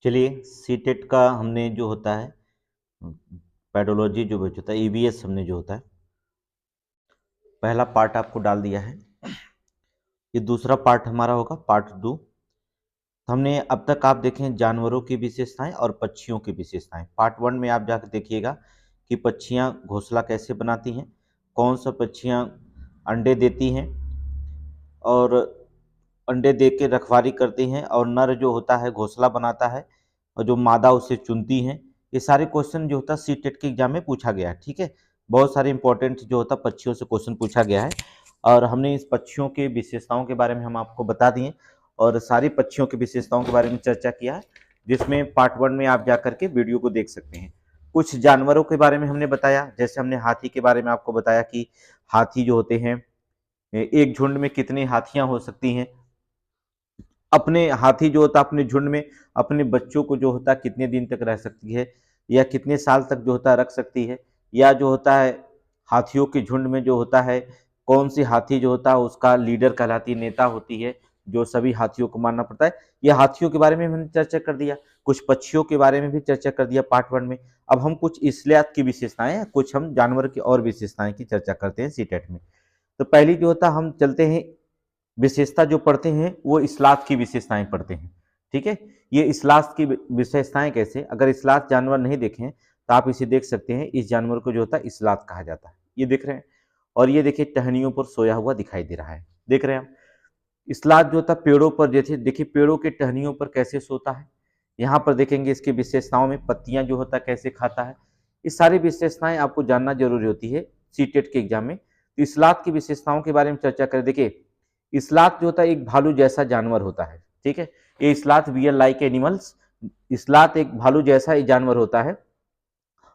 चलिए सीटेट का हमने जो होता है पेडोलॉजी जो होता है ईवीएस हमने जो होता है पहला पार्ट आपको डाल दिया है। ये दूसरा पार्ट हमारा होगा पार्ट 2। हमने अब तक आप देखें जानवरों की विशेषताएं और पक्षियों की विशेषताएं। पार्ट 1 में आप जाकर देखिएगा कि पक्षियां घोंसला कैसे बनाती हैं, कौन सा पक्षियां अंडे देती हैं और अंडे दे के रखवाली करती हैं, और नर जो होता है घोंसला बनाता है और जो मादा उसे चुनती हैं। ये सारे क्वेश्चन जो होता है सीटेट के एग्जाम में पूछा गया है। ठीक है, बहुत सारे इंपॉर्टेंट जो होता है पक्षियों से क्वेश्चन पूछा गया है और हमने इस पक्षियों के विशेषताओं के बारे में हम आपको बता दिए और सारी पक्षियों की विशेषताओं के बारे में चर्चा किया है, जिसमें पार्ट 1 में आप जाकर के वीडियो को देख सकते हैं। कुछ जानवरों के बारे में हमने बताया, जैसे हमने हाथी के बारे में आपको बताया कि हाथी जो होते हैं एक झुंड में कितनी हाथियां हो सकती हैं। अपने हाथी जो होता है अपने झुंड में अपने बच्चों को जो होता है कितने दिन तक रह सकती है या कितने साल तक जो होता है रख सकती है, या जो होता है हाथियों के झुंड में जो होता है कौन सी हाथी जो होता है उसका लीडर कहलाती है, नेता होती है, जो सभी हाथियों को मानना पड़ता है। यह हाथियों के बारे में हमने चर्चा कर दिया, कुछ पक्षियों के बारे में भी चर्चा कर दिया पार्ट 1 में। अब हम कुछ इसलियात की विशेषताएं, कुछ हम जानवर की और विशेषताएं की चर्चा करते हैं सीटेट में। तो पहली जो होता हम चलते हैं विशेषता जो पढ़ते हैं वो इस्लात की विशेषताएं पढ़ते हैं। ठीक है, ये इस्लात की विशेषताएं कैसे, अगर इस्लात जानवर नहीं देखें तो आप इसे देख सकते हैं। इस जानवर को जो होता है इस्लात कहा जाता है, ये देख रहे हैं। और ये देखिए टहनियों पर सोया हुआ दिखाई दे रहा है, देख रहे हैं आप। इस्लात जो होता है पेड़ों पर, जैसे देखिए पेड़ों के टहनियों पर कैसे सोता है। यहाँ पर देखेंगे इसकी विशेषताओं में पत्तियां जो होता है कैसे खाता है। ये सारी विशेषताएं आपको जानना जरूरी होती है सीटेट के एग्जाम में। तो इस्लात की विशेषताओं के बारे में चर्चा करें। देखिए इस्लात जो होता है एक भालू जैसा जानवर होता है। ठीक है, ये इस्लात वियर लाइक एनिमल्स, इस्लात एक भालू जैसा ही जानवर होता है।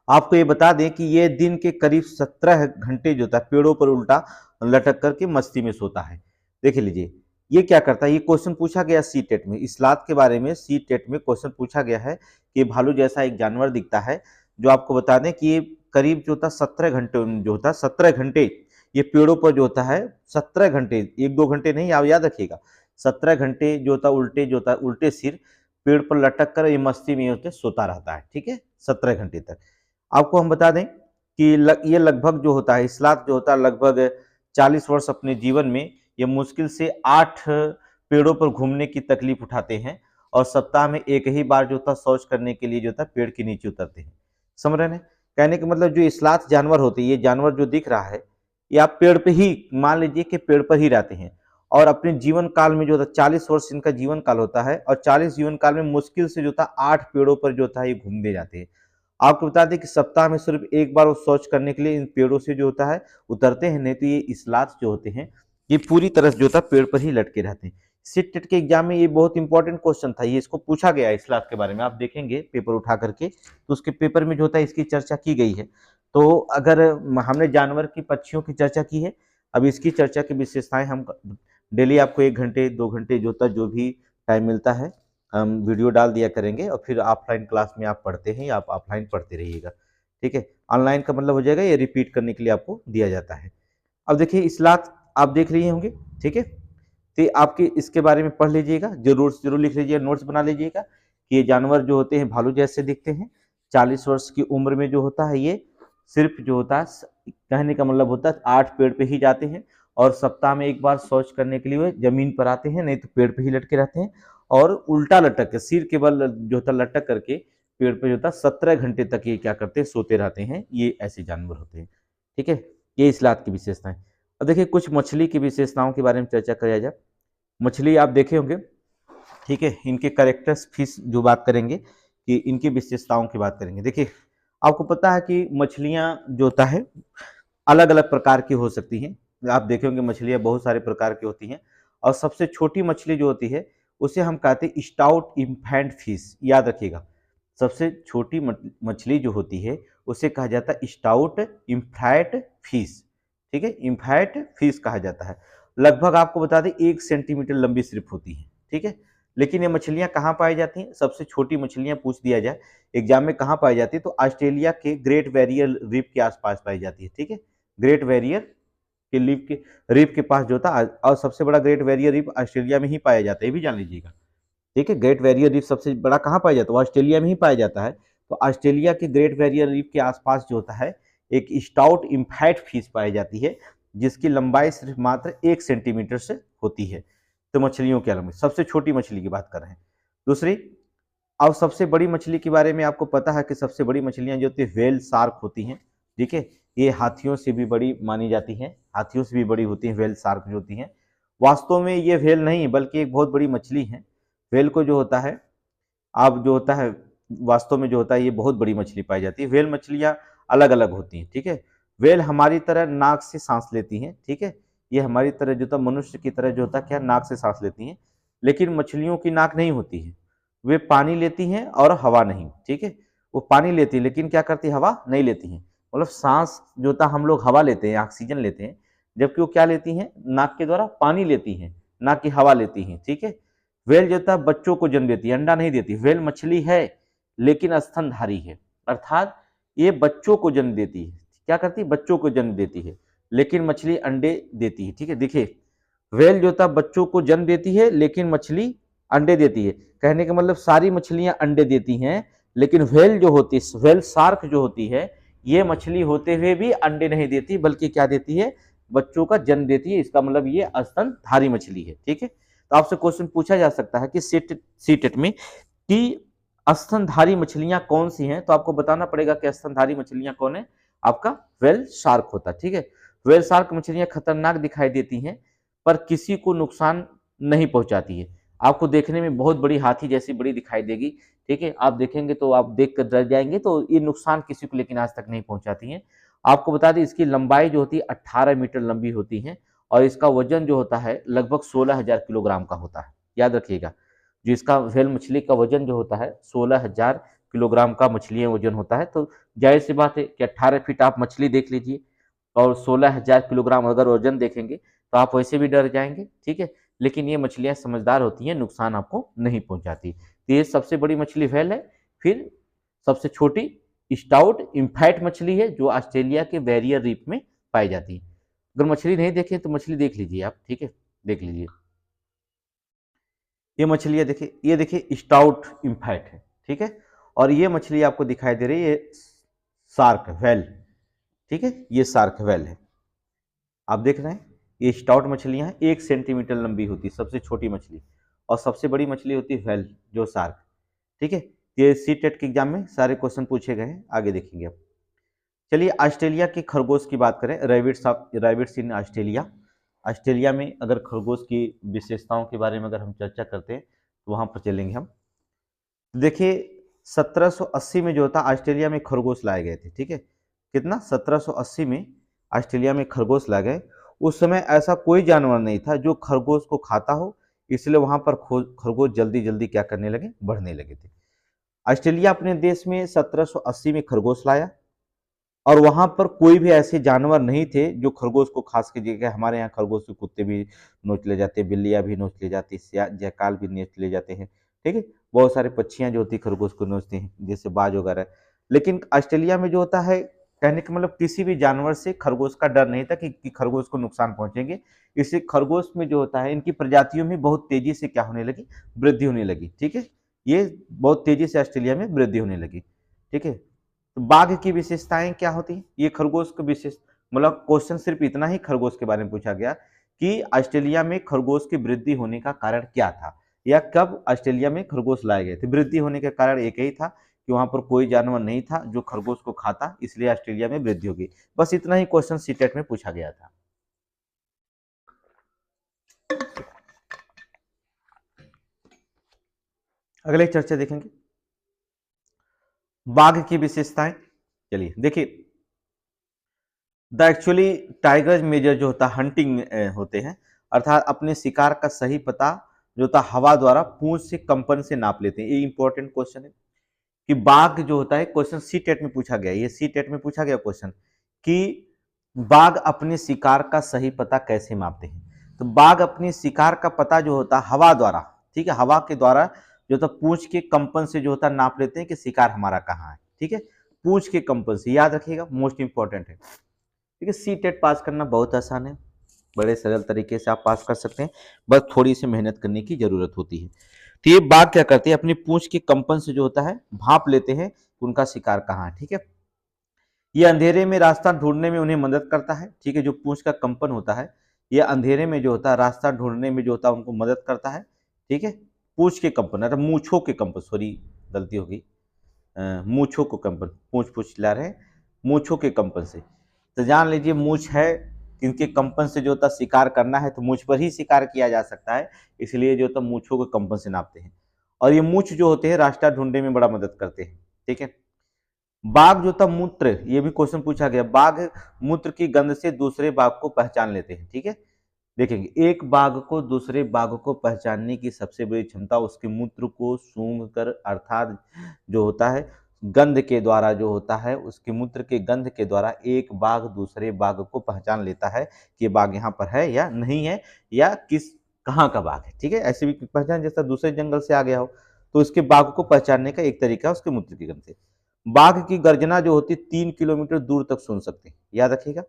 आपको ये बता दें कि ये दिन के करीब 17 घंटे जो होता है पेड़ों पर उल्टा लटक करके मस्ती में सोता है। देख लीजिए ये क्या करता है, ये क्वेश्चन पूछा गया सी टेट में, इस्लात के बारे में सी टेट में क्वेश्चन पूछा गया है कि भालू जैसा एक जानवर दिखता है। जो आपको बता दें कि ये करीब जो होता 17 घंटे जो होता 17 घंटे ये पेड़ों पर जो होता है 17 घंटे, 1-2 घंटे नहीं, आप याद रखिएगा 17 घंटे जो होता उल्टे जो होता उल्टे सिर पेड़ पर लटक कर ये मस्ती में होते सोता रहता है। ठीक है, 17 घंटे तक। आपको हम बता दें कि ये लगभग जो होता है इस्लात जो होता है लगभग 40 वर्ष अपने जीवन में ये मुश्किल से 8 पेड़ों पर घूमने की तकलीफ उठाते हैं और सप्ताह में एक ही बार जो होता शौच करने के लिए जो होता पेड़ के नीचे उतरते हैं। समझ रहे हैं, कहने का मतलब जो इस्लात जानवर होते हैं, ये जानवर जो दिख रहा है ये आप पेड़ पे ही मान लीजिए कि पेड़ पर ही रहते हैं और अपने जीवन काल में जो होता 40 वर्ष इनका जीवन काल होता है और 40 जीवन काल में मुश्किल से जो होता 8 पेड़ों पर जो होता है ये घूमने जाते हैं। आपको बता दें कि सप्ताह में सिर्फ एक बार वो शौच करने के लिए इन पेड़ों से जो होता है उतरते हैं, नहीं तो ये इस्लात जो होते हैं ये पूरी तरह जो होता है पेड़ पर ही लटके रहते हैं। सिट टेट के एग्जाम में ये बहुत इंपॉर्टेंट क्वेश्चन था, ये इसको पूछा गया है इस्लात के बारे में। आप देखेंगे पेपर उठा करके तो उसके पेपर में जो होता है इसकी चर्चा की गई है। तो अगर हमने जानवर की पक्षियों की चर्चा की है, अब इसकी चर्चा की विशेषताएं हम डेली आपको 1 घंटे 2 घंटे जो होता है जो भी टाइम मिलता है हम वीडियो डाल दिया करेंगे और फिर ऑफलाइन क्लास में आप पढ़ते हैं या आप ऑफलाइन पढ़ते रहिएगा। ठीक है, ऑनलाइन का मतलब हो जाएगा ये रिपीट करने के लिए आपको दिया जाता है। अब देखिए इस्लात आप देख रहे होंगे। ठीक है, तो आपके इसके बारे में पढ़ लीजिएगा, जरूर लिख लीजिएगा, नोट्स बना लीजिएगा कि ये जानवर जो होते हैं भालू जैसे दिखते हैं। 40 वर्ष की उम्र में जो होता है ये सिर्फ जो होता है कहने का मतलब होता है 8 पेड़ पे ही जाते हैं और सप्ताह में एक बार शौच करने के लिए वो जमीन पर आते हैं, नहीं तो पेड़ पे ही लटके रहते हैं और उल्टा लटक के सिर के बल जो होता लटक करके पेड़ पे जो होता 17 घंटे तक ये क्या करते हैं सोते रहते हैं। ये ऐसे जानवर होते हैं। ठीक है, ये इस्लात की विशेषताएं। अब देखिए कुछ मछली की विशेषताओं के बारे में चर्चा किया जाए। मछली आप देखे होंगे, ठीक है, इनके करेक्टर्स फिश जो बात करेंगे कि इनकी विशेषताओं की बात करेंगे। देखिए आपको पता है कि मछलियां जो होता है अलग अलग प्रकार की हो सकती हैं। आप देखे होंगे मछलियां बहुत सारे प्रकार की होती हैं और सबसे छोटी मछली जो होती है उसे हम कहते हैं स्टाउट इन्फेंट फिश, याद रखिएगा। सबसे छोटी मछली जो होती है उसे कहा जाता है स्टाउट इन्फैट फिश। ठीक है, इन्फैट फिश कहा जाता है। लगभग आपको बता दें 1 सेंटीमीटर लंबी सिर्फ होती है। ठीक है, लेकिन ये मछलियां कहाँ पाई जाती हैं, सबसे छोटी मछलियां पूछ दिया जाए एग्जाम में कहाँ पाई जाती है तो ऑस्ट्रेलिया के ग्रेट बैरियर रीफ के आसपास पाई जाती है। ठीक है, ग्रेट बैरियर के रीफ के पास जो था और सबसे बड़ा ग्रेट बैरियर रीफ ऑस्ट्रेलिया में ही पाया जाता है, ये भी जान लीजिएगा। ठीक है। ग्रेट बैरियर रीफ सबसे बड़ा कहाँ पाया जाता है? ऑस्ट्रेलिया में ही पाया जाता है। तो ऑस्ट्रेलिया के ग्रेट बैरियर रीफ के आसपास जो होता है एक स्टाउट इम्फैट फिश पाई जाती है, जिसकी लंबाई सिर्फ मात्र 1 सेंटीमीटर से होती है। तो मछलियों की लंबाई, सबसे छोटी मछली की बात कर रहे हैं। दूसरी, अब सबसे बड़ी मछली के बारे में आपको पता है कि सबसे बड़ी मछलियां जो होती है व्हेल शार्क होती हैं। ठीक है, ये हाथियों से भी बड़ी मानी जाती हैं, हाथियों से भी बड़ी होती हैं व्हेल शार्क जो होती हैं। वास्तव में ये व्हेल नहीं बल्कि एक बहुत बड़ी मछली है। व्हेल को जो होता है, अब जो होता है वास्तव में जो होता है ये बहुत बड़ी मछली पाई जाती है। व्हेल मछलियां अलग अलग होती हैं। ठीक है, व्हेल हमारी तरह नाक से सांस लेती हैं। ठीक है, ये हमारी तरह जो होता मनुष्य की तरह जो होता क्या नाक से सांस लेती हैं, लेकिन मछलियों की नाक नहीं होती है। वे पानी लेती हैं और हवा नहीं। ठीक है, वो पानी लेती है लेकिन क्या करती है, हवा नहीं लेती हैं। मतलब सांस जो होता हम लोग हवा लेते हैं, ऑक्सीजन लेते हैं, जबकि वो क्या लेती हैं, नाक के द्वारा पानी लेती हैं, ना कि हवा लेती हैं। ठीक है, व्हेल जो होता है बच्चों को जन्म देती है, अंडा नहीं देती। व्हेल मछली है लेकिन स्तनधारी है, अर्थात ये बच्चों को जन्म देती है। क्या करती है, बच्चों को जन्म देती है, लेकिन मछली अंडे देती है। ठीक है, देखिए व्हेल जो होता है बच्चों को जन्म देती है लेकिन मछली अंडे देती है। कहने का मतलब सारी मछलियां अंडे देती हैं, लेकिन व्हेल जो होती है, व्हेल शार्क जो होती है, ये मछली होते हुए भी अंडे नहीं देती बल्कि क्या देती है, बच्चों का जन्म देती है। इसका मतलब ये स्तनधारी मछली है। ठीक है, तो आपसे क्वेश्चन पूछा जा सकता है कि सीटेट में कि स्तनधारी मछलियां कौन सी हैं, तो आपको बताना पड़ेगा कि स्तनधारी मछलियां कौन है। आपका व्हेल शार्क होता है। ठीक है, व्हेल शार्क मछलियां खतरनाक दिखाई देती हैं पर किसी को नुकसान नहीं पहुंचाती है। आपको देखने में बहुत बड़ी हाथी जैसी बड़ी दिखाई देगी। ठीक है, आप देखेंगे तो आप देख कर डर जाएंगे, तो ये नुकसान किसी को लेकिन आज तक नहीं पहुंचाती हैं। आपको बता दें इसकी लंबाई जो होती है 18 मीटर लंबी होती है और इसका वजन जो होता है लगभग 16,000 किलोग्राम का होता है। याद रखिएगा, जो इसका व्हेल मछली का वजन जो होता है 16,000 किलोग्राम का मछली वजन होता है। तो जाहिर सी बात है कि 18 फीट आप मछली देख लीजिए और 16,000 किलोग्राम अगर वजन देखेंगे तो आप वैसे भी डर जाएंगे। ठीक है, लेकिन ये मछलियां समझदार होती हैं, नुकसान आपको नहीं पहुंचाती। तो ये सबसे बड़ी मछली व्हेल है। फिर सबसे छोटी स्टाउट इम्फैट मछली है जो ऑस्ट्रेलिया के बैरियर रीफ में पाई जाती है। अगर मछली नहीं देखें तो मछली देख लीजिए आप। ठीक है, देख लीजिए ये मछलियां देखिए, ये देखिए स्टाउट इम्फैट है। ठीक है, और ये मछली आपको दिखाई दे रही है, ये शार्क व्हेल। ठीक है, ये शार्क व्हेल है, आप देख रहे हैं। ये स्टाउट मछलियां हैं, 1 सेंटीमीटर लंबी होती है सबसे छोटी मछली, और सबसे बड़ी मछली होती है व्हेल जो शार्क। ठीक है, ये सी टेट के एग्जाम में सारे क्वेश्चन पूछे गए हैं, आगे देखेंगे अब। चलिए ऑस्ट्रेलिया के खरगोश की बात करें, रैबिट्स इन ऑस्ट्रेलिया। ऑस्ट्रेलिया में अगर खरगोश की विशेषताओं के बारे में अगर हम चर्चा करते हैं तो वहां पर चलेंगे हम। देखिए 1780 में जो था ऑस्ट्रेलिया में खरगोश लाए गए थे। ठीक है, कितना, 1780 में ऑस्ट्रेलिया में खरगोश लाए गए। उस समय ऐसा कोई जानवर नहीं था जो खरगोश को खाता हो, इसलिए वहां पर खरगोश जल्दी जल्दी क्या करने लगे, बढ़ने लगे थे। ऑस्ट्रेलिया अपने देश में 1780 में खरगोश लाया और वहां पर कोई भी ऐसे जानवर नहीं थे जो खरगोश को खास के जगह, हमारे यहाँ खरगोश के कुत्ते भी नोच ले जाते, बिल्लियां भी नोच ले जाती, जयकाल भी नोच ले जाते हैं। ठीक है, बहुत सारे पक्षियां जो होती खरगोश को नोचती हैं जैसे बाज वगैरह। लेकिन ऑस्ट्रेलिया में जो होता है, कहने का मतलब किसी भी जानवर से खरगोश का डर नहीं था कि खरगोश को नुकसान पहुंचेंगे। इससे खरगोश में जो होता है इनकी प्रजातियों में बहुत तेजी से क्या होने लगी, वृद्धि होने लगी। ठीक है, ये बहुत तेजी से ऑस्ट्रेलिया में वृद्धि होने लगी। ठीक है, तो बाघ की विशेषताएं क्या होती हैं, ये खरगोश की विशेष, मतलब क्वेश्चन सिर्फ इतना ही खरगोश के बारे में पूछा गया कि ऑस्ट्रेलिया में खरगोश की वृद्धि होने का कारण क्या था, या कब ऑस्ट्रेलिया में खरगोश लाए गए थे। वृद्धि होने का कारण एक ही था कि वहां पर कोई जानवर नहीं था जो खरगोश को खाता, इसलिए ऑस्ट्रेलिया में वृद्धि होगी। बस इतना ही क्वेश्चन सीटेट में पूछा गया था। अगले चर्चा देखेंगे बाघ की विशेषताएं। चलिए देखिए, द एक्चुअली टाइगर मेजर जो होता है हंटिंग होते हैं, अर्थात अपने शिकार का सही पता जो होता हवा द्वारा पूंछ से कंपन से नाप लेते हैं। ये इंपॉर्टेंट क्वेश्चन है कि बाघ जो होता है, क्वेश्चन सी टेट में पूछा गया, ये सी टेट में पूछा गया क्वेश्चन कि बाघ अपने शिकार का सही पता कैसे मापते हैं। तो बाघ अपने शिकार का पता जो होता है हवा द्वारा, ठीक है, हवा के द्वारा जो होता पूंछ के कंपन से जो होता नाप लेते हैं कि शिकार हमारा कहाँ है। ठीक है, पूंछ के कंपन से, याद रखिएगा, मोस्ट इंपॉर्टेंट है। ठीक है, सी टेट पास करना बहुत आसान है, बड़े सरल तरीके से आप पास कर सकते हैं, बस थोड़ी सी मेहनत करने की जरूरत होती है। तो ये बाघ क्या करते हैं, अपनी पूंछ के कंपन से जो होता है भाप लेते हैं कि उनका शिकार कहाँ है। ठीक है, ये अंधेरे में रास्ता ढूंढने में उन्हें मदद करता है। ठीक है, जो पूंछ का कंपन होता है ये अंधेरे में जो होता है रास्ता ढूंढने में जो होता है उनको मदद करता है। ठीक है, पूंछ के कंपन, अरे मूछों के कंपन, सॉरी गलती होगी, मूछों को कंपन, पूंछ पूछ ला रहे हैं, मूछों के कंपन से। तो जान लीजिए मूछ है, इनके कंपन से जो होता शिकार करना है तो मूछ पर ही शिकार किया जा सकता है, इसलिए जो होता मूछों के कंपन से नापते हैं। और ये मूछ जो होते हैं रास्ता ढूंढने में बड़ा मदद करते हैं। ठीक है, बाघ जो था मूत्र, ये भी क्वेश्चन पूछा गया, बाघ मूत्र की गंध से दूसरे बाघ को पहचान लेते हैं। ठीक है, देखेंगे एक बाघ को दूसरे बाघ को पहचानने की सबसे बड़ी क्षमता उसके मूत्र को सूंघ कर, अर्थात जो होता है गंध के द्वारा, जो होता है उसके मूत्र के गंध के द्वारा एक बाघ दूसरे बाघ को पहचान लेता है कि बाघ यहाँ पर है या नहीं है, या किस कहाँ का बाघ है। ठीक है, ऐसे भी पहचान, जैसा दूसरे जंगल से आ गया हो तो उसके बाघ को पहचानने का एक तरीका है उसके मूत्र की गंध से। बाघ की गर्जना जो होती है 3 किलोमीटर दूर तक सुन सकते हैं, याद रखिएगा,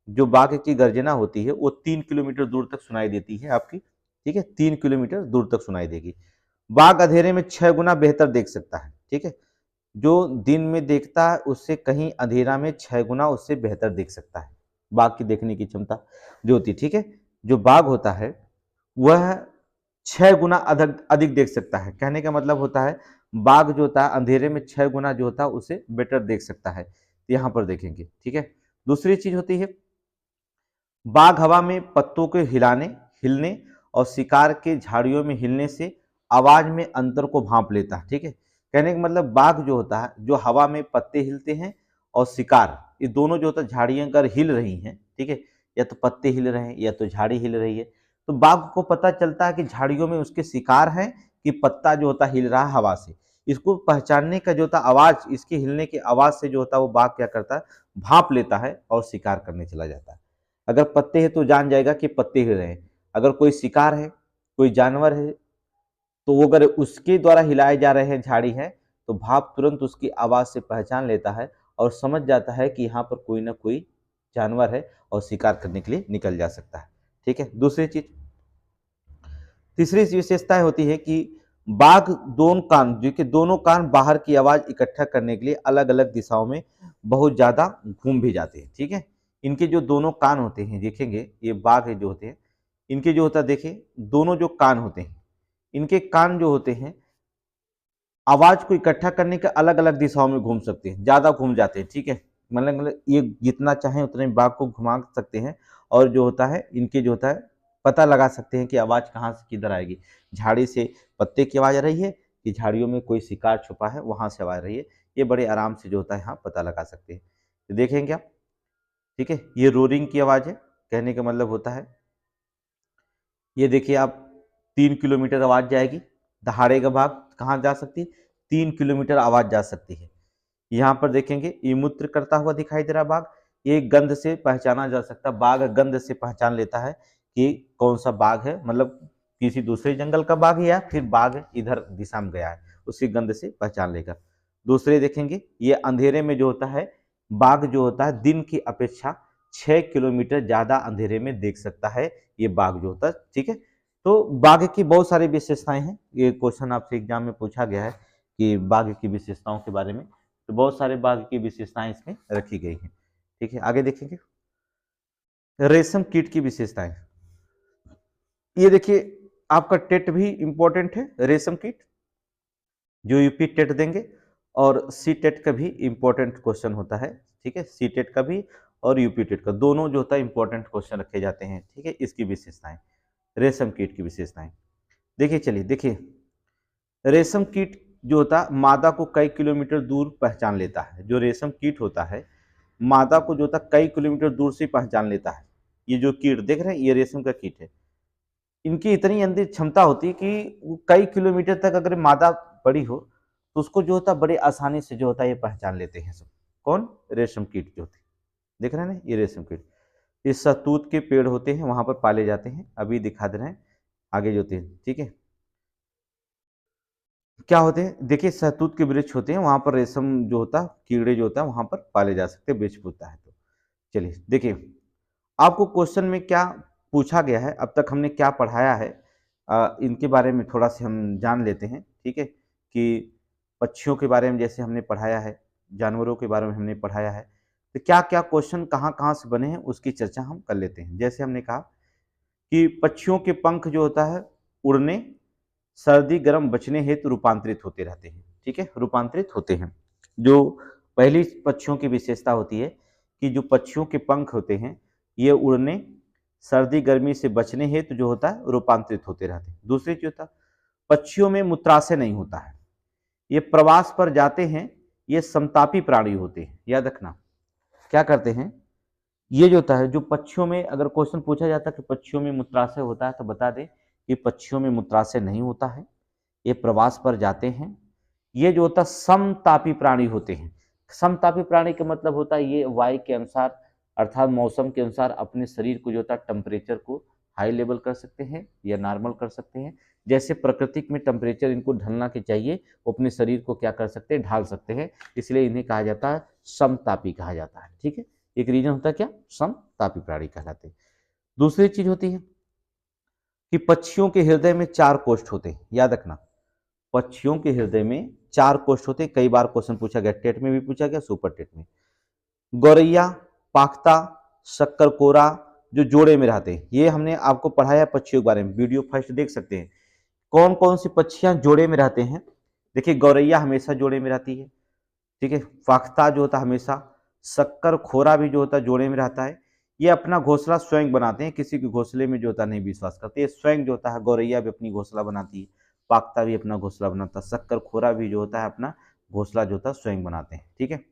जो बाघ की गर्जना होती है वो 3 किलोमीटर दूर तक सुनाई देती है आपकी। ठीक है, 3 किलोमीटर दूर तक सुनाई देगी। बाघ अंधेरे में 6 गुना बेहतर देख सकता है। ठीक है, जो दिन में देखता है उससे कहीं अंधेरा में 6 गुना उससे बेहतर देख सकता है, बाघ की देखने की क्षमता जो होती है। ठीक है, जो बाघ होता है वह 6 गुना अधिक अधिक देख सकता है। कहने का मतलब होता है बाघ जो होता है अंधेरे में 6 गुना जो होता है उसे बेटर देख सकता है, यहाँ पर देखेंगे। ठीक है, दूसरी चीज होती है बाघ हवा में पत्तों के हिलाने, हिलने और शिकार के झाड़ियों में हिलने से आवाज में अंतर को भांप लेता है। ठीक है, कहने का मतलब बाघ जो होता है, जो हवा में पत्ते हिलते हैं और शिकार, ये दोनों जो होता है झाड़ियां अगर हिल रही हैं, ठीक है, या तो पत्ते हिल रहे हैं या तो झाड़ी हिल रही है, तो बाघ को पता चलता है कि झाड़ियों में उसके शिकार हैं कि पत्ता जो होता हिल रहा है हवा से। इसको पहचानने का जो होता आवाज, इसके हिलने की आवाज से जो होता है वो बाघ क्या करता है, भांप लेता है और शिकार करने चला जाता है। अगर पत्ते हैं तो जान जाएगा कि पत्ते हिल रहे हैं, अगर कोई शिकार है, कोई जानवर है, तो वो अगर उसके द्वारा हिलाए जा रहे हैं झाड़ी है, तो भाप तुरंत उसकी आवाज से पहचान लेता है और समझ जाता है कि यहाँ पर कोई ना कोई जानवर है और शिकार करने के लिए निकल जा सकता है। ठीक है, दूसरी चीज, तीसरी विशेषता होती है कि बाघ दोनों कान, जो कि दोनों कान बाहर की आवाज इकट्ठा करने के लिए अलग अलग दिशाओं में बहुत ज्यादा घूम भी जाते हैं। ठीक है, इनके जो दोनों कान होते हैं, देखेंगे ये बाघ जो होते हैं, इनके जो होता है देखिए दोनों जो कान होते हैं, इनके कान जो होते हैं आवाज को इकट्ठा करने के अलग अलग दिशाओं में घूम सकते हैं, ज्यादा घूम जाते हैं। ठीक है, मतलब ये जितना चाहे उतने बाघ को घुमा सकते हैं और जो होता है इनके जो होता है पता लगा सकते हैं कि आवाज कहाँ से किधर आएगी, झाड़ी से पत्ते की आवाज आ रही है कि झाड़ियों में कोई शिकार छुपा है वहां से आवाज आ रही है, ये बड़े आराम से जो होता है यहाँ पता लगा सकते हैं। तो देखेंगे आप, ठीक है, ये रोरिंग की आवाज है, कहने का मतलब होता है ये देखिए आप 3 किलोमीटर आवाज जाएगी, दहाड़ेगा भाग कहाँ जा सकती है, 3 किलोमीटर आवाज जा सकती है। यहाँ पर देखेंगे ये मूत्र करता हुआ दिखाई दे रहा बाघ, ये गंध से पहचाना जा सकता है, बाघ गंध से पहचान लेता है कि कौन सा बाघ है, मतलब किसी दूसरे जंगल का बाघ है या फिर बाघ इधर दिशा में गया है, उसकी गंध से पहचान लेगा। दूसरे देखेंगे ये अंधेरे में जो होता है बाघ जो होता है दिन की अपेक्षा 6 किलोमीटर ज्यादा अंधेरे में देख सकता है ये बाघ जो होता है। ठीक है, तो बाघ की बहुत सारी विशेषताएं हैं, ये क्वेश्चन आपसे एग्जाम में पूछा गया है कि बाघ की विशेषताओं के बारे में, तो बहुत सारे बाघ की विशेषताएं इसमें रखी गई हैं। ठीक है, आगे देखेंगे रेशम कीट की विशेषताएं। ये देखिए आपका टेट भी इंपॉर्टेंट है, रेशम कीट जो यूपी टेट देंगे, और सी टेट का भी इंपॉर्टेंट क्वेश्चन होता है। ठीक है, सी टेट का भी और यूपी टेट का दोनों जो होता है इंपॉर्टेंट क्वेश्चन रखे जाते हैं। ठीक है, इसकी विशेषताएं, रेशम कीट की विशेषताएं देखिए, चलिए देखिए, रेशम कीट जो होता है मादा को कई किलोमीटर दूर पहचान लेता है, जो रेशम कीट होता है मादा को जो होता है कई किलोमीटर दूर से पहचान लेता है। ये जो कीट देख रहे हैं ये रेशम का कीट है, इनकी इतनी अंदर क्षमता होती है कि वो कई किलोमीटर तक अगर मादा बड़ी हो तो उसको जो होता है बड़ी आसानी से जो होता है ये पहचान लेते हैं सब। कौन? रेशम कीट जो होती है, देख रहे हैं ना, ये रेशम कीट, ये शहतूत के पेड़ होते हैं वहां पर पाले जाते हैं, अभी दिखा दे रहे हैं आगे जो होते हैं। ठीक है, क्या होते हैं देखिए, शहतूत के वृक्ष होते हैं वहां पर रेशम जो होता है कीड़े जो होता है वहां पर पाले जा सकते हैं, वृक्ष होता है। तो चलिए देखिए आपको क्वेश्चन में क्या पूछा गया है, अब तक हमने क्या पढ़ाया है, इनके बारे में थोड़ा सा हम जान लेते हैं, ठीक है, कि पक्षियों के बारे में जैसे हमने पढ़ाया है, जानवरों के बारे में हमने पढ़ाया है, तो क्या क्या क्वेश्चन कहाँ कहाँ से बने हैं उसकी चर्चा हम कर लेते हैं। जैसे हमने कहा कि पक्षियों के पंख जो होता है उड़ने, सर्दी गर्म बचने हेतु रूपांतरित होते रहते हैं, ठीक है, रूपांतरित होते हैं। जो पहली पक्षियों की विशेषता होती है कि जो पक्षियों के पंख होते हैं ये उड़ने, सर्दी गर्मी से बचने हेतु जो होता है रूपांतरित होते रहते हैं। दूसरी चीज होता है पक्षियों में मूत्राशय नहीं होता है, ये प्रवास पर जाते हैं, ये समतापी प्राणी होते हैं। याद रखना क्या करते हैं, ये जो होता है, जो पक्षियों में अगर क्वेश्चन पूछा जाता है कि पक्षियों में मूत्राशय होता है तो बता दें कि पक्षियों में मूत्राशय नहीं होता है, ये प्रवास पर जाते हैं, ये जो होता है समतापी प्राणी होते हैं। समतापी प्राणी का मतलब होता है ये वायु के अनुसार अर्थात मौसम के अनुसार अपने शरीर को जो होता है टेम्परेचर को हाई लेवल कर सकते हैं या नॉर्मल कर सकते हैं। जैसे प्रकृति में टेम्परेचर इनको ढलना के चाहिए, वो अपने शरीर को क्या कर सकते हैं, ढाल सकते हैं, इसलिए इन्हें कहा जाता है समतापी कहा जाता है, ठीक है। एक रीजन होता है क्या, समतापी प्राणी कहलाते हैं। दूसरी चीज होती है कि पक्षियों के हृदय में 4 कोष्ठ होते हैं। याद रखना पक्षियों के हृदय में 4 कोष्ठ होते हैं। कई बार क्वेश्चन पूछा गया, टेट में भी पूछा गया, सुपर टेट में। गौरैया, पाख्ता, शक्करकोरा जो जोड़े में रहते हैं, ये हमने आपको पढ़ाया पक्षियों के बारे में, वीडियो फर्स्ट देख सकते हैं। कौन कौन सी पक्षियां जोड़े में रहते हैं, देखिए गौरैया हमेशा जोड़े में रहती है, ठीक है। पाख्ता जो होता है हमेशा, शक्कर खोरा भी जो होता है जोड़े में रहता है। ये अपना घोंसला स्वयं बनाते हैं, किसी के घोंसले में जो होता है नहीं विश्वास करते, ये स्वयं जो होता है, गौरैया भी अपनी घोंसला बनाती है, पाख्ता भी अपना घोंसला बनाता है, शक्कर खोरा भी जो होता है अपना घोंसला जो होता है स्वयं बनाते हैं, ठीक है।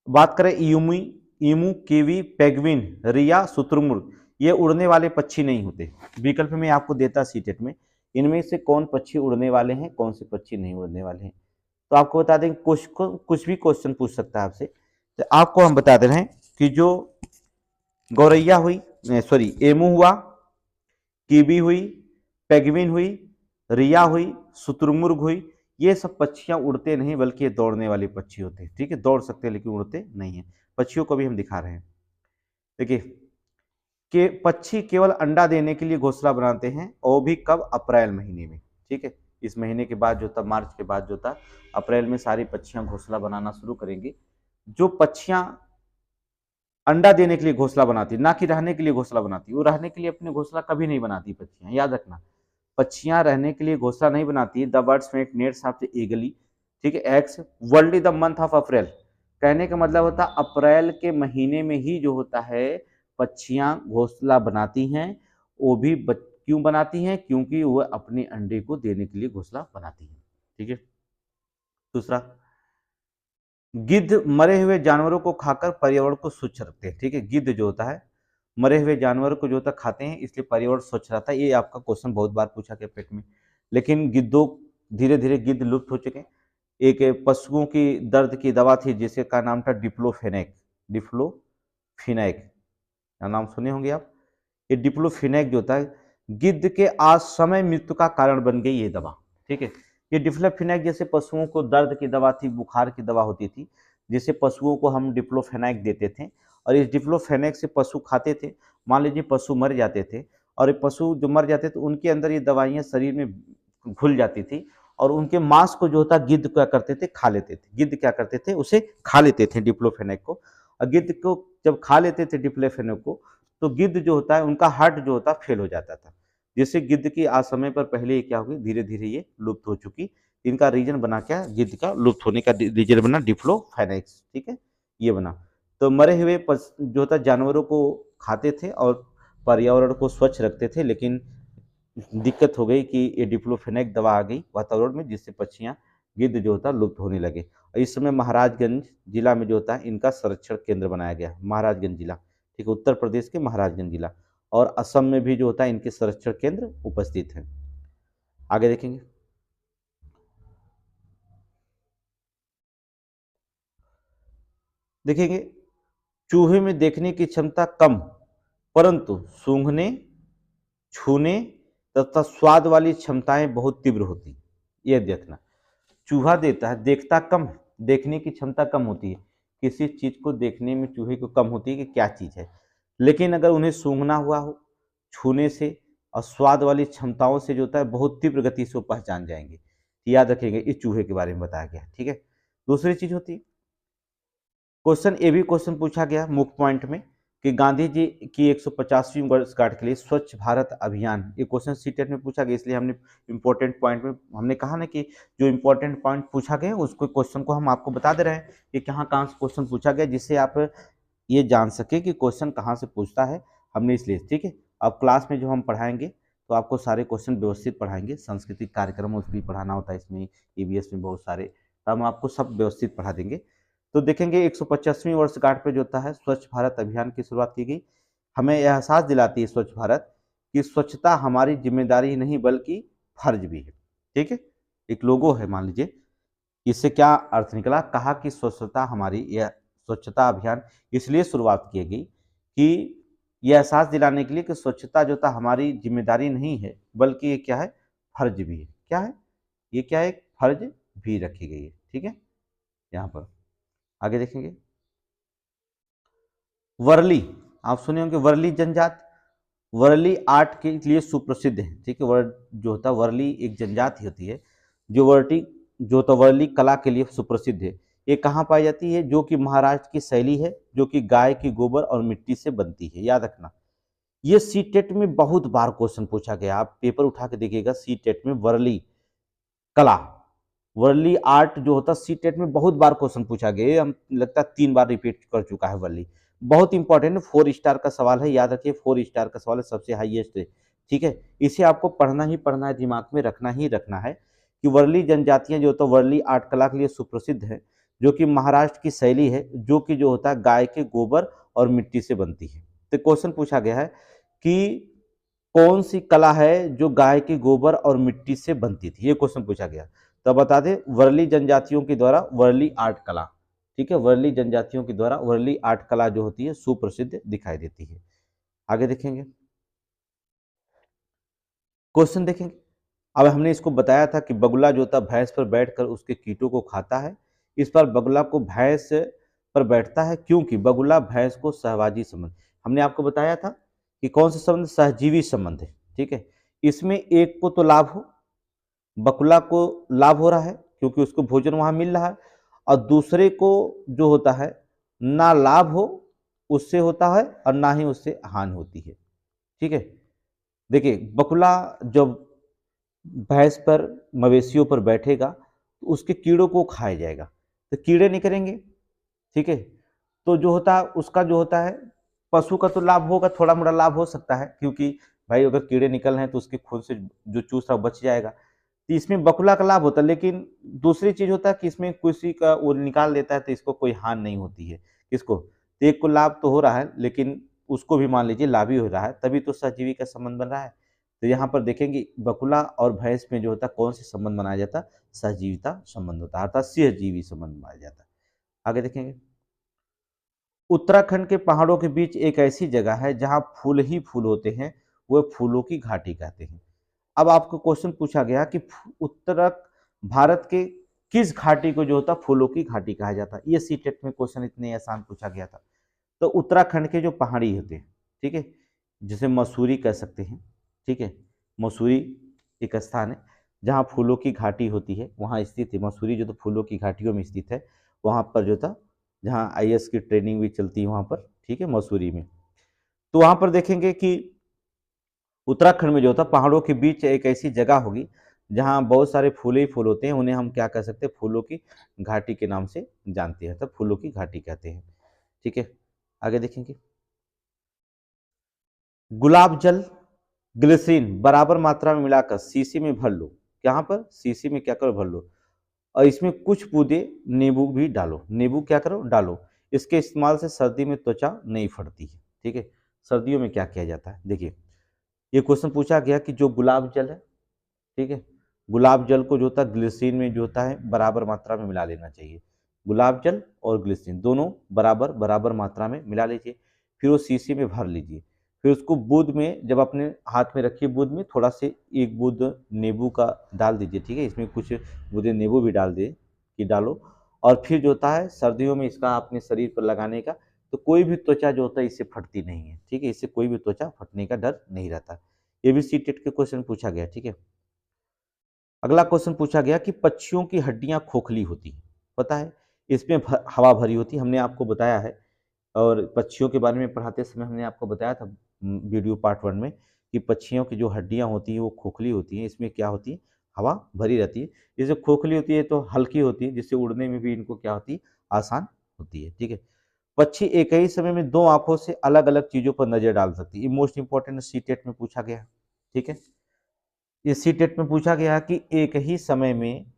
बात करें ईमू, ईमू, कीवी, पेंगुइन, रिया, शुतुरमुर्ग, ये उड़ने वाले पक्षी नहीं होते। विकल्प में आपको देता सीटेट में, इनमें से कौन पक्षी उड़ने वाले हैं, कौन से पक्षी नहीं उड़ने वाले हैं। तो आपको बता दें कुछ भी क्वेश्चन पूछ सकता है आपसे, तो आपको हम बता दे रहे हैं कि जो गौरैया हुई, सॉरी एमू हुआ, कीवी हुई, पेंगुइन हुई, रिया हुई, शुतुरमुर्ग हुई, ये सब पक्षियां उड़ते नहीं बल्कि ये दौड़ने वाले पक्षी होते हैं, ठीक है। दौड़ सकते हैं लेकिन उड़ते नहीं है। पक्षियों को भी हम दिखा रहे हैं, देखिए कि पक्षी केवल अंडा देने के लिए घोंसला बनाते हैं, और भी कब, अप्रैल महीने में, ठीक है। इस महीने के बाद जो था, मार्च के बाद जो था, अप्रैल में सारी पक्षियां घोंसला बनाना शुरू करेंगी। जो पक्षियां अंडा देने के लिए घोंसला बनाती, ना कि रहने के लिए घोंसला बनाती, वो रहने के लिए अपने घोंसला कभी नहीं बनाती पक्षियां। याद रखना पक्षियां रहने के लिए घोंसला नहीं बनाती। The birds make nets after eagerly, ठीक है, x world the month of April, कहने का मतलब होता है अप्रैल के महीने में ही जो होता है पक्षियां घोंसला बनाती हैं। वो भी क्यों बनाती हैं, क्योंकि वह अपने अंडे को देने के लिए घोंसला बनाती हैं, ठीक है। दूसरा, गिद्ध मरे हुए जानवरों को खाकर पर्यावरण को स्वच्छ रखते हैं, ठीक है। गिद्ध जो होता है मरे हुए जानवर को जो होता है खाते हैं, इसलिए पर्यावरण स्वच्छ रहता है। ये आपका क्वेश्चन बहुत बार पूछा गया पेट में, लेकिन गिद्धों धीरे धीरे गिद्ध लुप्त हो चुके हैं। एक पशुओं की दर्द की दवा थी जिसका नाम था डिप्लोफेनेक, डिप्लोफिनैक, नाम सुने होंगे आप। ये डिप्लोफिनैक जो होता है गिद्ध के असमय मृत्यु का कारण बन गई ये दवा, ठीक है। ये डिप्लोफिनैक जैसे पशुओं को दर्द की दवा थी, बुखार की दवा होती थी, जिसे पशुओं को हम डिप्लोफेनाक देते थे, और इस डिप्लोफेनाक से पशु खाते थे। मान लीजिए पशु मर जाते थे, और ये पशु जो मर जाते थे उनके अंदर ये दवाइयाँ शरीर में घुल जाती थी, और उनके मांस को जो होता गिद्ध क्या करते थे, खा लेते थे। गिद्ध क्या करते थे, उसे खा लेते थे डिप्लोफेनाक को। और गिद्ध को जब खा लेते थे डिप्लोफेनाक को, तो गिद्ध जो होता है उनका हार्ट जो होता फेल हो जाता था, जिससे गिद्ध की आज समय पर पहले ये क्या हो गई, धीरे धीरे ये लुप्त हो चुकी। इनका रीजन बना क्या, गिद्ध का लुप्त होने का रीजन बना डिप्लोफेनेक्स, ठीक है, ये बना। तो मरे हुए जो होता जानवरों को खाते थे और पर्यावरण को स्वच्छ रखते थे, लेकिन दिक्कत हो गई कि ये डिप्लोफेनेक दवा आ गई वातावरण में, जिससे पक्षियां गिद्ध जो होता लुप्त होने लगे। और इस समय महाराजगंज जिला में जो होता है इनका संरक्षण केंद्र बनाया गया, महाराजगंज जिला, ठीक है, उत्तर प्रदेश के महाराजगंज जिला, और असम में भी जो होता है इनके संरक्षण केंद्र उपस्थित हैं। आगे देखेंगे, देखेंगे चूहे में देखने की क्षमता कम, परंतु सूंघने, छूने तथा स्वाद वाली क्षमताएं बहुत तीव्र होती। यह देखना, चूहा देता है, देखता कम, देखने की क्षमता कम होती है, किसी चीज को देखने में चूहे को कम होती है कि क्या चीज है, लेकिन अगर उन्हें सूंघना हुआ हो, छूने से और स्वाद वाली क्षमताओं से जो होता है बहुत तीव्र गति से वो पहचान जाएंगे। तो याद रखेंगे, इस चूहे के बारे में बताया गया, ठीक है। दूसरी चीज होती है क्वेश्चन, ये भी क्वेश्चन पूछा गया मुख्य पॉइंट में कि गांधी जी की 150वीं वर्षगांठ के लिए स्वच्छ भारत अभियान, ये क्वेश्चन सीटेट में पूछा गया, इसलिए हमने इंपॉर्टेंट पॉइंट में हमने कहा ना कि जो इंपॉर्टेंट पॉइंट पूछा गया उसको क्वेश्चन को हम आपको बता दे रहे हैं कि कहाँ से क्वेश्चन पूछा गया, जिससे आप ये जान सके कि क्वेश्चन कहाँ से पूछता है, हमने इसलिए, ठीक है। अब क्लास में जो हम पढ़ाएंगे तो आपको सारे क्वेश्चन व्यवस्थित पढ़ाएंगे, सांस्कृतिक कार्यक्रम उसमें भी पढ़ाना होता है, इसमें ईवीएस में बहुत सारे, तो हम आपको सब व्यवस्थित पढ़ा देंगे। तो देखेंगे 150वीं वर्षगांठ पे जो होता है स्वच्छ भारत अभियान की शुरुआत की गई। हमें यह एहसास दिलाती है स्वच्छ भारत कि स्वच्छता हमारी जिम्मेदारी नहीं बल्कि फर्ज भी है, ठीक है। एक लोगो है, मान लीजिए, इससे क्या अर्थ निकला, कहा कि स्वच्छता हमारी, यह स्वच्छता अभियान इसलिए शुरुआत की गई कि यह एहसास दिलाने के लिए कि स्वच्छता जो था हमारी जिम्मेदारी नहीं है बल्कि ये क्या है, फर्ज भी है। क्या है ये, क्या है, फर्ज भी रखी गई है, ठीक है। यहाँ पर आगे देखेंगे, वर्ली, आप सुने होंगे वर्ली जनजाति, वर्ली आर्ट के लिए सुप्रसिद्ध है, ठीक है। जो होता है वर्ली एक जनजाति होती है जो वर्ली कला के लिए सुप्रसिद्ध है। ये कहाँ पाई जाती है, जो कि महाराष्ट्र की शैली है, जो कि गाय की गोबर और मिट्टी से बनती है। याद रखना, ये सीटेट में बहुत बार क्वेश्चन पूछा गया, आप पेपर उठा के देखिएगा, सीटेट में वर्ली कला, वर्ली आर्ट जो होता है सीटेट में बहुत बार क्वेश्चन पूछा गया, हम लगता है 3 बार रिपीट कर चुका है वर्ली। बहुत इंपॉर्टेंट है, 4 स्टार का सवाल है, याद रखिए 4 स्टार का सवाल है, सबसे हाईएस्ट है, ठीक है। इसे आपको पढ़ना ही पढ़ना है, दिमाग में रखना ही रखना है कि वर्ली जनजातियां जो होता है वर्ली आर्ट कला के लिए सुप्रसिद्ध है, जो कि महाराष्ट्र की शैली है, जो कि जो होता है गाय के गोबर और मिट्टी से बनती है। तो क्वेश्चन पूछा गया है कि कौन सी कला है जो गाय के गोबर और मिट्टी से बनती थी, ये क्वेश्चन पूछा गया। तो बता दें, वर्ली जनजातियों के द्वारा वर्ली आर्ट कला, ठीक है, वर्ली जनजातियों के द्वारा वर्ली आर्ट कला जो होती है सुप्रसिद्ध दिखाई देती है। आगे देखेंगे, क्वेश्चन देखेंगे। अब हमने इसको बताया था कि बगुला जो था भैंस पर बैठकर उसके कीटों को खाता है। इस पर बगुला को भैंस पर बैठता है क्योंकि बगुला भैंस को सहवाजी संबंध, हमने आपको बताया था कि कौन सा संबंध, सहजीवी संबंध है, ठीक है। इसमें एक को तो लाभ हो, बगुला को लाभ हो रहा है क्योंकि उसको भोजन वहां मिल रहा है, और दूसरे को जो होता है ना लाभ हो उससे होता है और ना ही उससे हानि होती है, ठीक है। देखिए, बगुला जब भैंस पर, मवेशियों पर बैठेगा तो उसके कीड़ों को खाया जाएगा, तो कीड़े निकलेंगे, ठीक है। तो जो होता है उसका जो होता है पशु का तो लाभ होगा, थोड़ा मोड़ा लाभ हो सकता है, क्योंकि भाई अगर कीड़े निकल रहे हैं तो उसके खून से जो चूस रहा बच जाएगा, तो इसमें बकुला का लाभ होता है। लेकिन दूसरी चीज होता है कि इसमें किसी का वो निकाल देता है तो इसको कोई हानि नहीं होती है, किसको, तो एक को लाभ तो हो रहा है लेकिन उसको भी मान लीजिए लाभ ही हो रहा है, तभी तो सहजीवी का संबंध बन रहा है। तो यहाँ पर देखेंगे बकुला और भैंस में जो होता है कौन से संबंध बनाया जाता है, सहजीविता संबंध होता है, अर्थात सहजीवी संबंध बनाया जाता है। आगे देखेंगे, उत्तराखंड के पहाड़ों के बीच एक ऐसी जगह है जहां फूल ही फूल होते हैं, वह फूलों की घाटी कहते हैं। अब आपको क्वेश्चन पूछा गया कि उत्तर भारत के किस घाटी को जो होता है फूलों की घाटी कहा जाता है, ये सीटेट में क्वेश्चन इतने आसान पूछा गया था। तो उत्तराखंड के जो पहाड़ी होते हैं, ठीक है, जिसे मसूरी कह सकते हैं, ठीक है, मसूरी एक स्थान है जहाँ फूलों की घाटी होती है, वहाँ स्थित है मसूरी, जो तो फूलों की घाटियों में स्थित है, वहाँ पर जो था जहाँ आईएएस की ट्रेनिंग भी चलती है वहाँ पर, ठीक है, मसूरी में। तो वहाँ पर देखेंगे कि उत्तराखंड में जो होता पहाड़ों के बीच एक ऐसी जगह होगी जहाँ बहुत सारे फूल ही फूल होते हैं, उन्हें हम क्या कह सकते हैं, फूलों की घाटी के नाम से जानते हैं, तो फूलों की घाटी कहते हैं, ठीक है। आगे देखेंगे, गुलाब जल ग्लिसरीन बराबर मात्रा में मिलाकर शीशी में भर लो, यहाँ पर शीशी में क्या करो, भर लो, और इसमें कुछ बूंदे नींबू भी डालो, नींबू क्या करो, डालो। इसके इस्तेमाल से सर्दी में त्वचा नहीं फटती है, ठीक है। सर्दियों में क्या किया जाता है, देखिए ये क्वेश्चन पूछा गया कि जो गुलाब जल है, ठीक है, गुलाब जल को जो होता है ग्लिसरीन में जो होता है बराबर मात्रा में मिला लेना चाहिए, गुलाब जल और ग्लिसरीन दोनों बराबर बराबर मात्रा में मिला लीजिए, फिर वो शीशी में भर लीजिए, फिर उसको बूंद में, जब अपने हाथ में रखिए बूंद में थोड़ा से एक बूंद नींबू का डाल दीजिए, ठीक है, इसमें कुछ बूंदे नींबू भी डाल दे कि डालो, और फिर जो होता है सर्दियों में इसका अपने शरीर पर लगाने का, तो कोई भी त्वचा जो होता है इससे फटती नहीं है, ठीक है, इससे कोई भी त्वचा फटने का डर नहीं रहता। ये भी सी-टेट के क्वेश्चन पूछा गया, ठीक है। अगला क्वेश्चन पूछा गया कि पक्षियों की हड्डियां खोखली होती हैं, पता है, इसमें हवा भरी होती है, हमने आपको बताया है। और पक्षियों के बारे में पढ़ाते समय हमने आपको बताया था वीडियो पार्ट 1 में कि पक्षियों की जो हड्डियां होती हैं वो खोखली होती हैं, इसमें क्या होती है, हवा भरी रहती है। जैसे खोखली होती है तो हल्की होती है, जिससे उड़ने में भी इनको क्या होती है, आसान होती है, ठीक है। पक्षी एक ही समय में दो आंखों से अलग अलग चीजों पर नजर डाल सकती है, ये मोस्ट इंपॉर्टेंट सी-टेट में पूछा गया, ठीक है। ये सी-टेट में पूछा गया कि एक ही समय में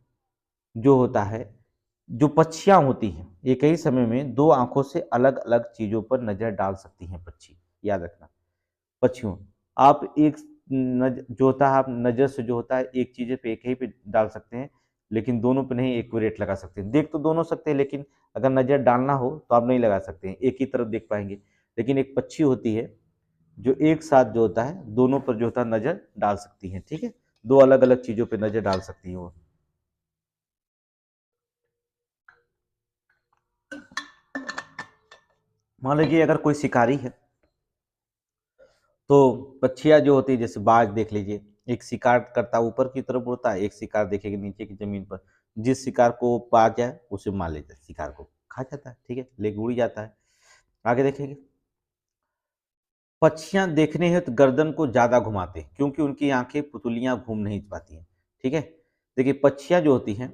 जो होता है, जो पक्षियां होती हैं एक ही समय में दो आंखों से अलग अलग चीजों पर नजर डाल सकती हैं पक्षी, याद रखना। पक्षियों, आप एक जो होता है, आप नजर से जो होता है एक चीज पे एक ही पे डाल सकते हैं, लेकिन दोनों पे नहीं एक्यूरेट लगा सकते हैं। देख तो दोनों सकते हैं, लेकिन अगर नजर डालना हो तो आप नहीं लगा सकते हैं, एक ही तरफ देख पाएंगे। लेकिन एक पक्षी होती है जो एक साथ जो होता है दोनों पर जो होता है नजर डाल सकती है, ठीक है। दो अलग अलग चीजों पे नजर डाल सकती है वो। मान लीजिए अगर कोई शिकारी है तो पक्षियां जो होती है, जैसे बाज देख लीजिए, एक शिकार करता ऊपर की तरफ उड़ता है, एक शिकार देखेगा नीचे की जमीन पर। जिस शिकार को पा जाए उसे मार लेता है, शिकार को खा जाता है, ठीक है, लेके उड़ जाता है। आगे देखेंगे, पक्षियां देखने हेतु गर्दन को ज्यादा घुमाते हैं क्योंकि उनकी आंखें पुतलियां घूम नहीं पाती हैं, ठीक है। देखिए पक्षियां जो होती हैं,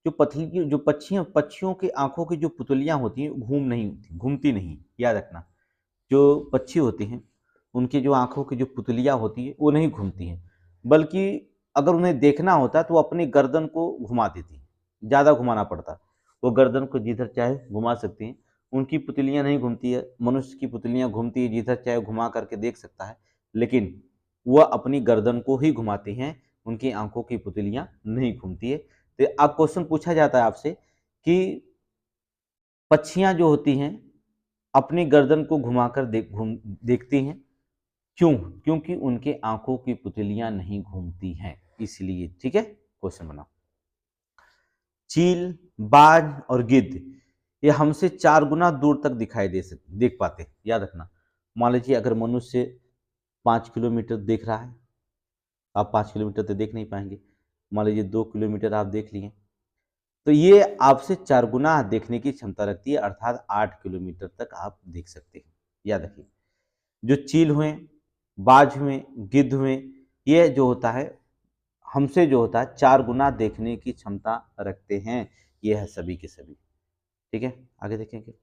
जो पतली जो पक्षियां पक्षियों की आंखों की जो पुतलियां होती हैं घूमती नहीं, याद रखना। जो पक्षी होते हैं उनकी जो आंखों की जो पुतलियां होती है वो नहीं घूमती हैं, बल्कि अगर उन्हें देखना होता है तो वो अपनी गर्दन को घुमा देती हैं, ज़्यादा घुमाना पड़ता। वो गर्दन को जिधर चाहे घुमा सकती हैं, उनकी पुतलियां नहीं घूमती है। मनुष्य की पुतलियां घूमती है, जिधर चाहे घुमा करके देख सकता है, लेकिन वह अपनी गर्दन को ही घुमाती हैं, उनकी आंखों की पुतलियां नहीं घूमती है। तो अब क्वेश्चन पूछा जाता है आपसे कि पक्षियां जो होती हैं अपनी गर्दन को घुमाकर देखती हैं, क्यों? क्योंकि उनके आंखों की पुतलियां नहीं घूमती हैं, इसलिए, ठीक है। क्वेश्चन बनाओ। चील, बाज और गिद्ध ये हमसे 4 गुना दूर तक देख पाते, याद रखना। मान लीजिए अगर मनुष्य 5 किलोमीटर देख रहा है, आप 5 किलोमीटर तो देख नहीं पाएंगे। मान लीजिए 2 किलोमीटर आप देख लिए, तो ये आपसे 4 गुना देखने की क्षमता रखती है, अर्थात 8 किलोमीटर तक आप देख सकते हैं, याद रखिए। जो चील हुए, बाज हुए, गिद्ध हुए, ये जो होता है हमसे जो होता है 4 गुना देखने की क्षमता रखते हैं, ये है सभी के सभी, ठीक है। आगे देखेंगे,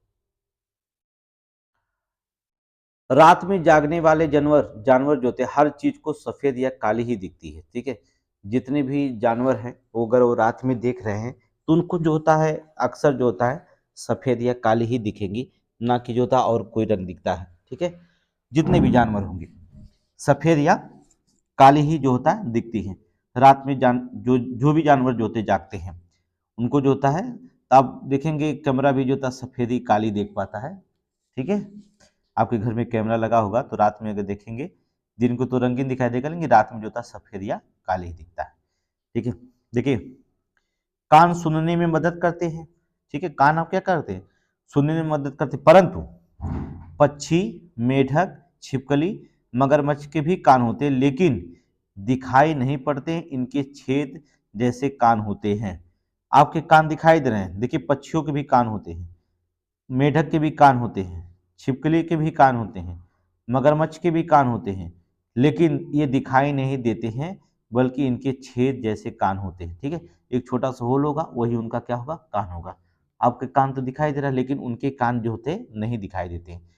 रात में जागने वाले जानवर जानवर जो होते हैं हर चीज को सफेद या काली ही दिखती है, ठीक है। जितने भी जानवर हैं वो अगर वो रात में देख रहे हैं तो उनको जो होता है अक्सर जो होता है सफेद या काली ही दिखेंगी, ना कि जो होता है और कोई रंग दिखता है, ठीक है। जितने भी जानवर होंगे सफेद या काली ही जो होता है दिखती हैं। रात में जो जो भी जानवर जो होते जागते हैं उनको जो होता है, तो आप देखेंगे कैमरा भी जो होता है सफेद ही काली देख पाता है, ठीक है। आपके घर में कैमरा लगा होगा तो रात में अगर देखेंगे, दिन को तो रंगीन दिखाई देगा, लेकिन रात में जो होता है सफेद या काले ही दिखता है, ठीक है। देखिए कान सुनने में मदद करते हैं, ठीक है। कान आप क्या करते हैं, सुनने में मदद करते हैं, परंतु पक्षी, मेढक, छिपकली, मगरमच्छ के भी कान होते हैं, लेकिन दिखाई नहीं पड़ते, इनके छेद जैसे कान होते हैं। आपके कान दिखाई दे रहे हैं, देखिए पक्षियों के भी कान होते हैं, मेढक के भी कान होते हैं, छिपकली के भी कान होते हैं, मगरमच्छ के भी कान होते हैं, लेकिन ये दिखाई नहीं देते हैं, बल्कि इनके छेद जैसे कान होते हैं, ठीक है। एक छोटा सा होल होगा, वही उनका क्या होगा, कान होगा। आपके कान तो दिखाई दे रहा है, लेकिन उनके कान जो होते हैं नहीं दिखाई देते हैं।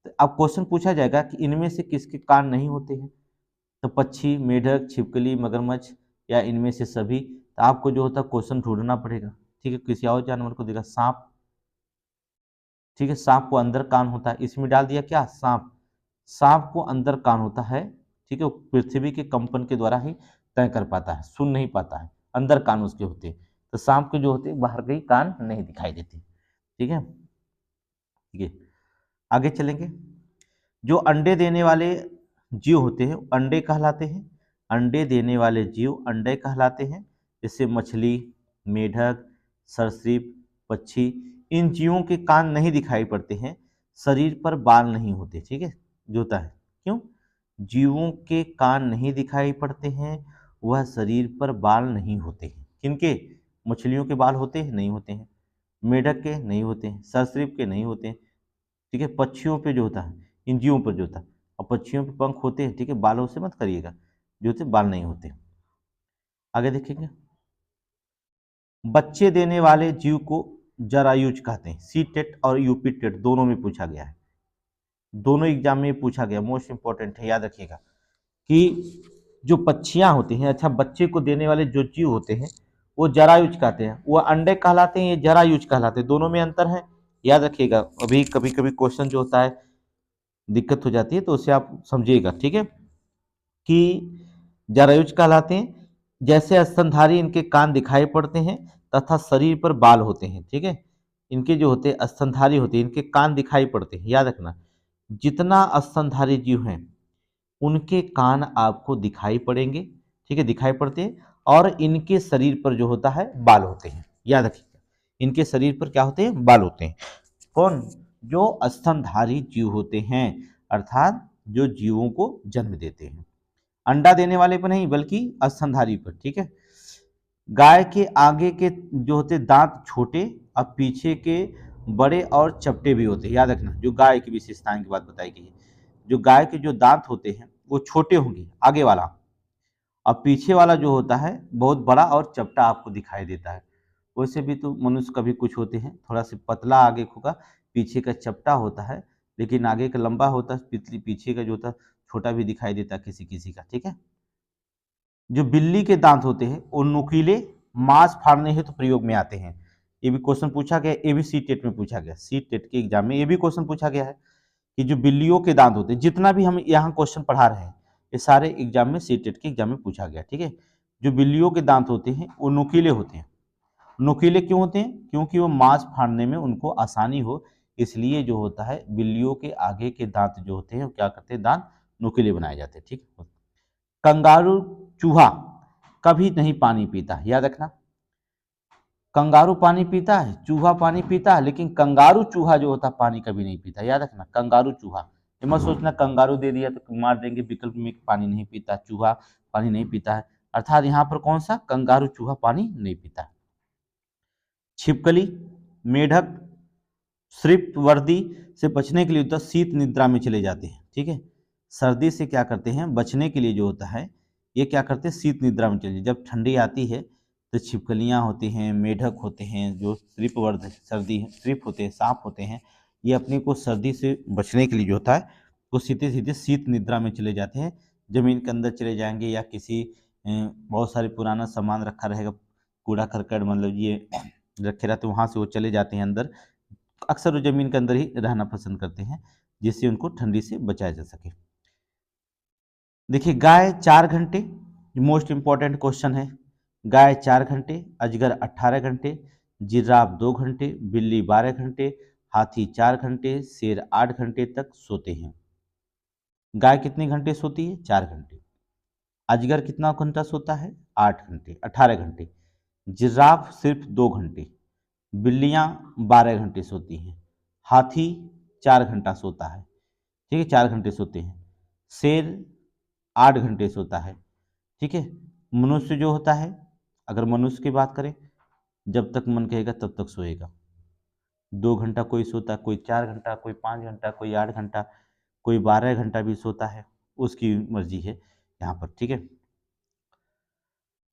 तो अब क्वेश्चन पूछा जाएगा कि इनमें से किसके कान नहीं होते हैं, तो पक्षी, मेढक, छिपकली, मगरमच्छ या इनमें से सभी। तो आपको जो होता है क्वेश्चन ढूंढना पड़ेगा, ठीक है। किसी और जानवर को देगा, सांप, ठीक है, सांप को अंदर कान होता है, इसमें डाल दिया क्या, सांप। सांप को अंदर कान होता है, ठीक है, वो पृथ्वी के कंपन के द्वारा ही तय कर पाता है, सुन नहीं पाता है, अंदर कान उसके होते हैं। तो सांप के जो होते हैं बाहर के ही कान नहीं दिखाई देते, ठीक है, ठीक है। आगे चलेंगे, जो अंडे देने वाले जीव होते हैं अंडे कहलाते हैं, अंडे देने वाले जीव अंडे कहलाते हैं, जैसे मछली, मेढक, सरीसृप, पक्षी। इन जीवों के कान नहीं दिखाई पड़ते हैं, शरीर पर बाल नहीं होते, ठीक है, जो होता है, क्यों, जीवों के कान नहीं दिखाई पड़ते हैं, वह शरीर पर बाल नहीं होते हैं। किनके? मछलियों के बाल होते हैं? नहीं होते हैं। मेढक के नहीं होते हैं, सरीसृप के नहीं होते हैं। ठीक है, पक्षियों पे जो होता है, इन जीवों पर जो होता है, और पक्षियों पे पंख होते हैं, ठीक है, बालों से मत करिएगा, जो होते बाल नहीं होते। आगे देखेंगे, बच्चे देने वाले जीव को जरायुज कहते हैं। सी टेट और यूपी टेट दोनों में पूछा गया है, दोनों एग्जाम में पूछा गया, मोस्ट इंपॉर्टेंट है, याद रखिएगा कि जो पक्षियां होती हैं, अच्छा, बच्चे को देने वाले जो जीव होते हैं वो जरायुज कहते हैं, वो अंडे कहलाते हैं, ये जरायुज कहलाते हैं, दोनों में अंतर है, याद रखिएगा। अभी कभी कभी क्वेश्चन जो होता है दिक्कत हो जाती है, तो उसे आप समझिएगा, ठीक है, कि जरायुज कहलाते हैं, जैसे स्तनधारी इनके कान दिखाई पड़ते हैं तथा शरीर पर बाल होते हैं। ठीक है, इनके जो होते हैं स्तनधारी होते हैं, इनके कान दिखाई पड़ते हैं, याद रखना, जितना स्तनधारी जीव हैं उनके कान आपको दिखाई पड़ेंगे, ठीक है, दिखाई पड़ते हैं, और इनके शरीर पर जो होता है बाल होते हैं, याद रखिएगा, इनके शरीर पर क्या होते हैं? बाल होते हैं। कौन? जो स्तनधारी जीव होते हैं, अर्थात जो जीवों को जन्म देते हैं, अंडा देने वाले पर नहीं बल्कि स्तनधारी पर। ठीक है, गाय के आगे के जो होते दांत छोटे और पीछे के बड़े और चपटे भी होते हैं, याद रखना, जो गाय की विशेषताएं की बात बताई गई है, जो गाय के जो दांत होते हैं वो छोटे होंगे आगे वाला, और पीछे वाला जो होता है बहुत बड़ा और चपटा आपको दिखाई देता है। वैसे भी तो मनुष्य का भी कुछ होते हैं, थोड़ा सा पतला आगे होगा, पीछे का चपटा होता है, लेकिन आगे का लंबा होता है, पीछे का जो होता है छोटा भी दिखाई देता है किसी किसी का। ठीक है, जो बिल्ली के दांत होते हैं वो नुकीले, मांस फाड़ने हेतु प्रयोग में आते हैं। ये भी क्वेश्चन पूछा गया, ये भी सी टेट में पूछा गया, सी टेट के एग्जाम में ये भी क्वेश्चन पूछा गया है कि जो बिल्लियों के दांत होते हैं, जितना भी हम यहाँ क्वेश्चन पढ़ा रहे हैं ये सारे एग्जाम में, सी टेट के एग्जाम में पूछा गया। ठीक है, जो बिल्लियों के दांत होते हैं वो नुकीले होते हैं। नुकीले क्यों होते हैं? क्योंकि वो मांस फाड़ने में उनको आसानी हो, इसलिए जो होता है बिल्लियों के आगे के दांत जो होते हैं वो क्या करते हैं? दांत नुकीले बनाए जाते हैं। ठीक है, कंगारू चूहा कभी नहीं पानी पीता, याद रखना, कंगारू पानी पीता है, चूहा पानी पीता है, लेकिन कंगारू चूहा जो होता है पानी कभी नहीं पीता, याद रखना, कंगारू चूहा। ये मत सोचना कंगारू दे दिया तो मार देंगे, विकल्प में पानी नहीं पीता, चूहा पानी नहीं पीता है, अर्थात यहाँ पर कौन सा? कंगारू चूहा पानी नहीं पीता है। छिपकली, मेढक, सिर्फ वर्दी से बचने के लिए होता शीत निद्रा में चले जाते हैं। ठीक है, सर्दी से क्या करते हैं बचने के लिए जो होता है ये क्या करते हैं? शीत निद्रा में चले, जब ठंडी आती है तो छिपकलियाँ होती हैं, मेढक होते हैं, जो सिर्फ वर्द सर्दी सिर्फ होते हैं, सांप होते हैं, ये अपने को सर्दी से बचने के लिए जो होता है वो सीधे सीधे शीत निद्रा में चले जाते हैं, जमीन के अंदर चले जाएंगे, या किसी बहुत सारे पुराना सामान रखा रहेगा, कूड़ा करकट मतलब ये रखे रहते, वहाँ से वो चले जाते हैं अंदर, अक्सर वो जमीन के अंदर ही रहना पसंद करते हैं, जिससे उनको ठंडी से बचाया जा सके। देखिए, गाय 4 घंटे, मोस्ट इंपॉर्टेंट क्वेश्चन है, गाय 4 घंटे, अजगर 18 घंटे, जिराफ 2 घंटे, बिल्ली 12 घंटे, हाथी 4 घंटे, शेर 8 घंटे तक सोते हैं। गाय कितने घंटे सोती है? 4 घंटे। अजगर कितना घंटा सोता है? 8 घंटे, 18 घंटे। जिराफ सिर्फ 2 घंटे। बिल्लियां 12 घंटे सोती हैं। हाथी 4 घंटा सोता है, ठीक है, 4 घंटे सोते हैं। शेर 8 घंटे सोता है। ठीक है, मनुष्य जो होता है, अगर मनुष्य की बात करें, जब तक मन कहेगा तब तक सोएगा। 2 घंटा कोई सोता है, कोई 4 घंटा, कोई 5 घंटा, कोई 8 घंटा, कोई 12 घंटा भी सोता है, उसकी मर्जी है यहाँ पर। ठीक है,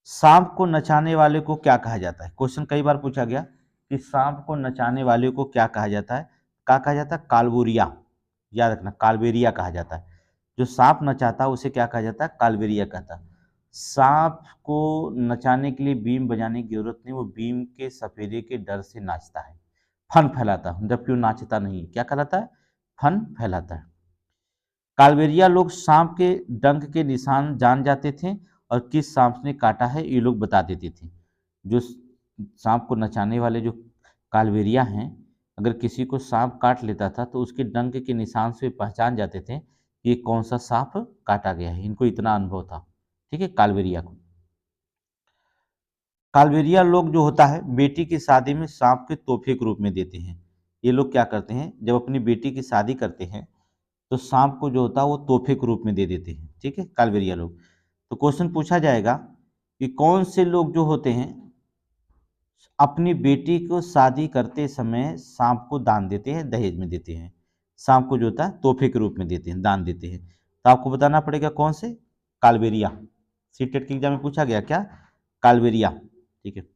सांप को नचाने वाले को क्या कहा जाता है? क्वेश्चन कई बार पूछा गया कि सांप को नचाने वाले को क्या कहा जाता है? क्या कहा जाता है? कालबुरिया, याद रखना, कालबेरिया कहा जाता है। जो सांप नचाता है उसे क्या कहा जाता है? कालबेरिया कहता है। सांप को नचाने के लिए बीम बजाने की जरूरत नहीं, वो बीम के सफेदे के डर से नाचता है, फन फैलाता है, जबकि वो नाचता नहीं। क्या कहलाता है? फन फैलाता है। कालबेरिया लोग सांप के डंक के निशान जान जाते थे और किस सांप ने काटा है ये लोग बता देते थे। जो सांप को नचाने वाले जो कालबेरिया हैं, अगर किसी को सांप काट लेता था तो उसके डंक के निशान से पहचान जाते थे कि ये कौन सा सांप काटा गया है। इनको इतना अनुभव था, ठीक है, कालबेरिया को। कालबेरिया लोग जो होता है बेटी की शादी में सांप के तोहफे के रूप में देते हैं। ये लोग क्या करते हैं, जब अपनी बेटी की शादी करते हैं तो सांप को जो होता है वो तोहफे के रूप में दे देते हैं, ठीक है, कालबेलिया लोग। तो क्वेश्चन पूछा जाएगा कि कौन से लोग जो होते हैं अपनी बेटी को शादी करते समय सांप को दान देते हैं, दहेज में देते हैं, सांप को जो होता है तोहफे के रूप में देते हैं, दान देते हैं। तो आपको बताना पड़ेगा कौन से, कालबेलिया। सीटेट के एग्जाम में पूछा गया क्या, कालबेलिया, ठीक है।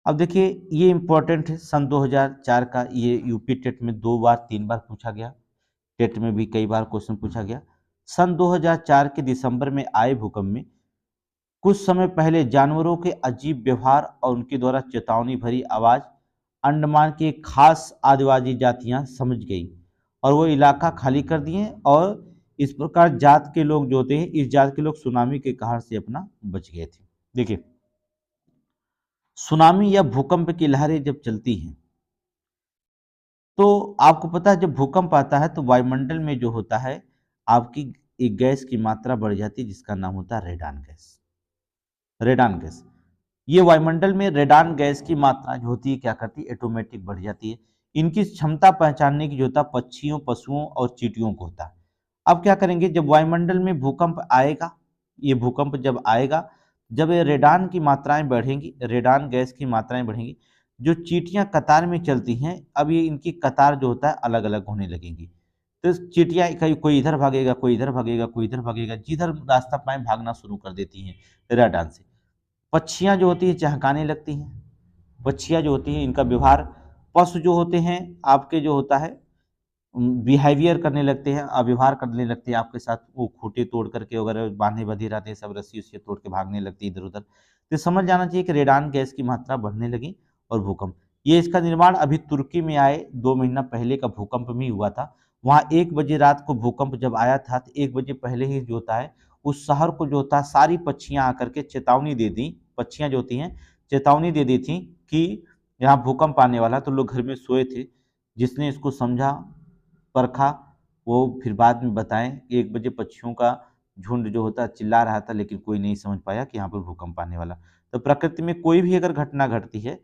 अब देखिए ये इंपॉर्टेंट है, सन 2004 का, ये यूपी टेट में 2 बार 3 बार पूछा गया, टेट में भी कई बार क्वेश्चन पूछा गया। सन 2004 के दिसंबर में आए भूकंप में कुछ समय पहले जानवरों के अजीब व्यवहार और उनके द्वारा चेतावनी भरी आवाज अंडमान की एक खास आदिवासी जातियां समझ गई और वो इलाका खाली कर दिए, और इस प्रकार जात के लोग जो होते हैं, इस जात के लोग सुनामी के कहर से अपना बच गए थे। देखिए सुनामी या भूकंप की लहरें जब चलती हैं तो आपको पता है जब भूकंप आता है तो वायुमंडल में जो होता है आपकी एक गैस की मात्रा बढ़ जाती है जिसका नाम होता है रेडान गैस। रेडान गैस, ये वायुमंडल में रेडान गैस की मात्रा जो होती है क्या करती है, ऑटोमेटिक बढ़ जाती है। इनकी क्षमता पहचानने की जो होता है पक्षियों, पशुओं और चींटियों को होता है। अब क्या करेंगे, जब वायुमंडल में भूकंप आएगा, ये भूकंप जब आएगा, जब ये रेडान की मात्राएं बढ़ेंगी, रेडान गैस की मात्राएं बढ़ेंगी, जो चींटियां कतार में चलती हैं अब ये इनकी कतार जो होता है अलग अलग होने लगेंगी। तो चींटियां कहीं कोई इधर भागेगा, कोई इधर भागेगा, कोई इधर भागेगा, जिधर रास्ता पाए भागना शुरू कर देती हैं रेडान से। पक्षियां जो होती है चहकाने लगती हैं, पक्षियां जो होती हैं इनका व्यवहार, पशु जो होते हैं आपके जो होता है बिहेवियर करने लगते हैं, अव्यवहार करने लगते हैं आपके साथ, वो खूंटे तोड़ करके अगर बांधे बंधे रहते हैं सब रस्सी उससे तोड़ के भागने लगती है इधर उधर। तो समझ जाना चाहिए कि रेडान गैस की मात्रा बढ़ने लगी और भूकंप, ये इसका निर्माण अभी तुर्की में आए 2 महीना पहले का भूकंप में हुआ था। वहां 1 बजे रात को भूकंप जब आया था तो 1 बजे पहले ही जो होता है उस शहर को जो होता है सारी पक्षियां आकर के चेतावनी दे दी, पक्षियां जो होती हैं चेतावनी दे दी थी कि यहाँ भूकंप आने वाला। तो लोग घर में सोए थे, जिसने इसको समझा परखा वो फिर बाद में बताएं कि 1 बजे पक्षियों का झुंड जो होता चिल्ला रहा था लेकिन कोई नहीं समझ पाया कि यहाँ पर भूकंप आने वाला। तो प्रकृति में कोई भी अगर घटना घटती है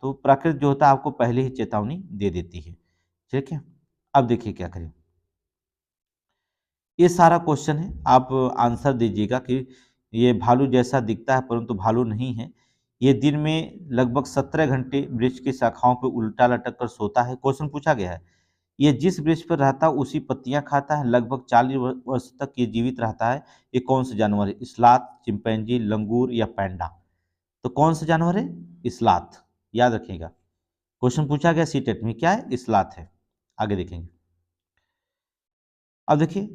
तो प्रकृति जो होता है आपको पहले ही चेतावनी दे देती है, ठीक है। अब देखिए क्या करें, ये सारा क्वेश्चन है, आप आंसर दीजिएगा कि ये भालू जैसा दिखता है परंतु भालू नहीं है। ये दिन में लगभग 17 घंटे वृक्ष की शाखाओं पर उल्टा लटक कर सोता है। क्वेश्चन पूछा गया है ये जिस वृक्ष पर रहता है उसी पत्तियां खाता है, लगभग 40 वर्ष तक ये जीवित रहता है। ये कौन सा जानवर है, इस्लात, चिंपैंजी, लंगूर या पैंडा। तो कौन सा जानवर है, इस्लात, याद रखिएगा। क्वेश्चन पूछा गया सीटेट में क्या है, इस्लात है। आगे देखेंगे। अब देखिए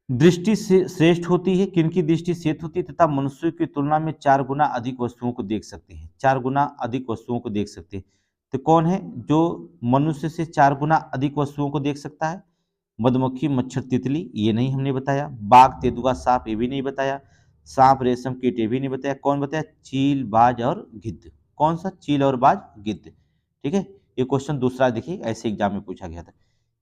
दृष्टि से श्रेष्ठ होती है, किनकी दृष्टि श्रेष्ठ होती है, तथा मनुष्य की तुलना में 4 गुना अधिक वस्तुओं को देख सकते हैं, 4 गुना अधिक वस्तुओं को देख सकते हैं। तो कौन है जो मनुष्य से 4 गुना अधिक वस्तुओं को देख सकता है, मधुमक्खी, मच्छर, तितली, ये नहीं हमने बताया, बाघ, तेंदुआ, सांप, ये भी नहीं बताया, सांप, रेशम कीट, ये भी नहीं बताया। कौन बताया, चील, बाज और गिद्ध। कौन सा, चील और बाज, गिद्ध, ठीक है। ये क्वेश्चन दूसरा देखिए ऐसे एग्जाम में पूछा गया था।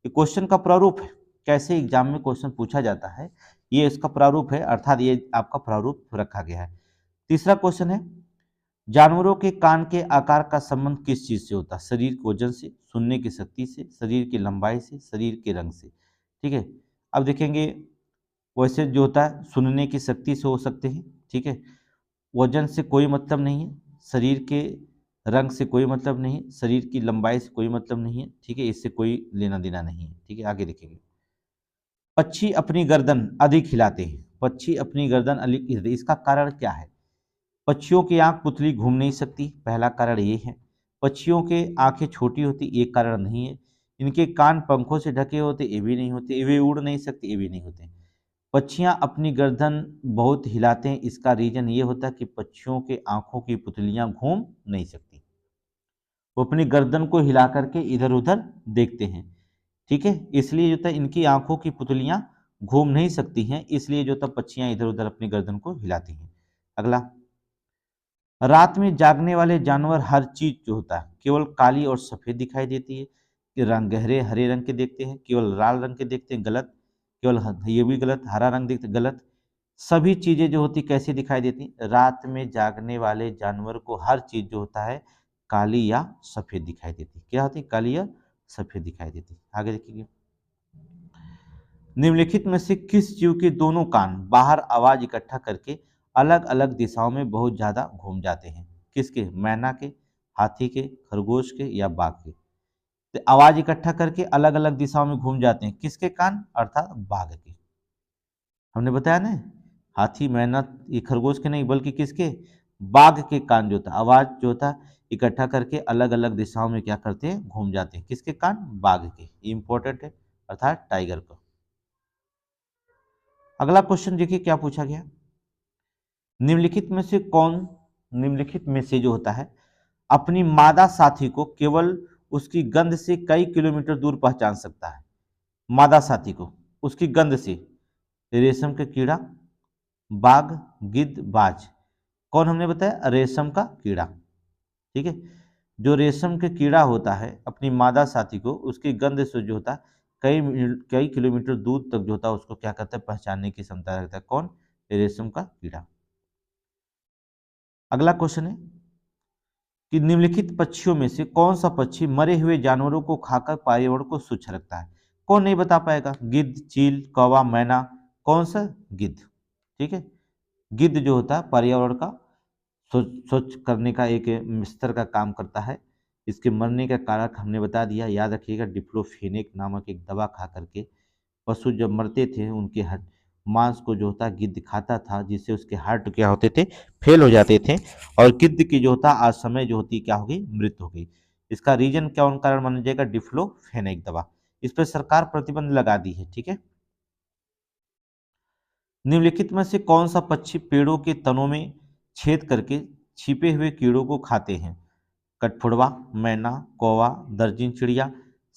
ये क्वेश्चन का प्रारूप है, कैसे एग्जाम में क्वेश्चन पूछा जाता है, ये इसका प्रारूप है, अर्थात ये आपका प्रारूप रखा गया है। तीसरा क्वेश्चन है जानवरों के कान के आकार का संबंध किस चीज से होता है, शरीर के वजन से, सुनने की शक्ति से, शरीर की लंबाई से, शरीर के रंग से, ठीक है। अब देखेंगे वैसे जो होता है सुनने की शक्ति से हो सकते हैं, ठीक है, वजन से कोई मतलब नहीं है, शरीर के रंग से कोई मतलब नहीं है, शरीर की लंबाई से कोई मतलब नहीं है, ठीक है, इससे कोई लेना देना नहीं है, ठीक है। आगे देखेंगे पक्षी अपनी गर्दन अधिक हिलाते हैं, पक्षी अपनी गर्दन अधिक हिलाते हैं, इसका कारण क्या है। पक्षियों की आंख पुतली घूम नहीं सकती, पहला कारण ये है। पक्षियों के आंखें छोटी होती, ये कारण नहीं है। इनके कान पंखों से ढके होते, ये भी नहीं होते। वे उड़ नहीं सकते, ये भी नहीं होते। पक्षियां अपनी गर्दन बहुत हिलाते हैं, इसका रीजन ये होता है कि पक्षियों के आंखों की पुतलियां घूम नहीं सकती, वो अपनी गर्दन को हिला करके इधर उधर देखते हैं, ठीक है। इसलिए जो था इनकी आंखों की पुतलियां घूम नहीं सकती हैं, इसलिए जो था पक्षियां इधर उधर अपनी गर्दन को हिलाती हैं। अगला, रात में जागने वाले जानवर हर चीज जो होता है केवल काली और सफेद दिखाई देती है, कि रंग गहरे हरे रंग के देखते हैं, केवल लाल रंग के देखते हैं, गलत। केवल ये भी गलत, हरा रंग देखते, गलत। सभी चीजें जो होती कैसी दिखाई देती, रात में जागने वाले जानवर को हर चीज जो होता है काली या सफेद दिखाई देती, क्या होती, काली या सफेद दिखाई देती। आगे देखिए निम्नलिखित में से किस जीव के दोनों कान बाहर आवाज इकट्ठा करके अलग अलग दिशाओं में बहुत ज्यादा घूम जाते हैं? किसके? मैना के, हाथी के, खरगोश के या बाघ के? तो आवाज इकट्ठा करके अलग अलग दिशाओं में घूम जाते हैं किसके कान? अर्थात बाघ के। हमने बताया ना, हाथी, मैना, ये खरगोश के नहीं बल्कि किसके? बाघ के कान जो था, आवाज जो था इकट्ठा करके अलग अलग दिशाओं में क्या करते हैं? घूम जाते हैं। किसके कान? बाघ के। इंपॉर्टेंट है, अर्थात टाइगर का। अगला क्वेश्चन देखिए क्या पूछा गया। निम्नलिखित में से कौन, निम्नलिखित में से जो होता है अपनी मादा साथी को केवल उसकी गंध से कई किलोमीटर दूर पहचान सकता है? मादा साथी को उसकी गंध से। रेशम का कीड़ा, बाघ, गिद्ध, बाज। कौन हमने बताया? रेशम का कीड़ा। ठीक है, जो रेशम के कीड़ा होता है अपनी मादा साथी को उसकी गंध से जो होता है कई किलोमीटर दूर तक जो होता है उसको क्या कहता है? पहचानने की क्षमता रखता है। कौन? रेशम का कीड़ा। अगला क्वेश्चन है कि निम्नलिखित पक्षियों में से कौन सा पक्षी मरे हुए जानवरों को खाकर पर्यावरण को स्वच्छ रखता है? कौन नहीं बता पाएगा? गिद्ध, चील, कौवा, मैना। कौन सा? गिद्ध। ठीक है, गिद्ध जो होता है पर्यावरण का स्वच्छ करने का एक स्तर का काम करता है। इसके मरने का कारक हमने बता दिया, याद रखिएगा। डिक्लोफेनेक नामक एक दवा खा करके पशु जब मरते थे उनके मांस को जो होता गिद्ध खाता था, जिससे उसके हार्ट क्या होते थे? फेल हो जाते थे, और गिद्ध की जो होता आज समय जो होती क्या हो गई? मृत्यु हो गई। इसका रीजन क्या उन कारण माना जाएगा? डिफ्लोफेनेक दवा। इस पर सरकार प्रतिबंध लगा दी है। ठीक है, निम्नलिखित में से कौन सा पक्षी पेड़ों के तनों में छेद करके छिपे हुए कीड़ों को खाते हैं? कठफोड़वा, मैना, कौवा, दर्जिन चिड़िया।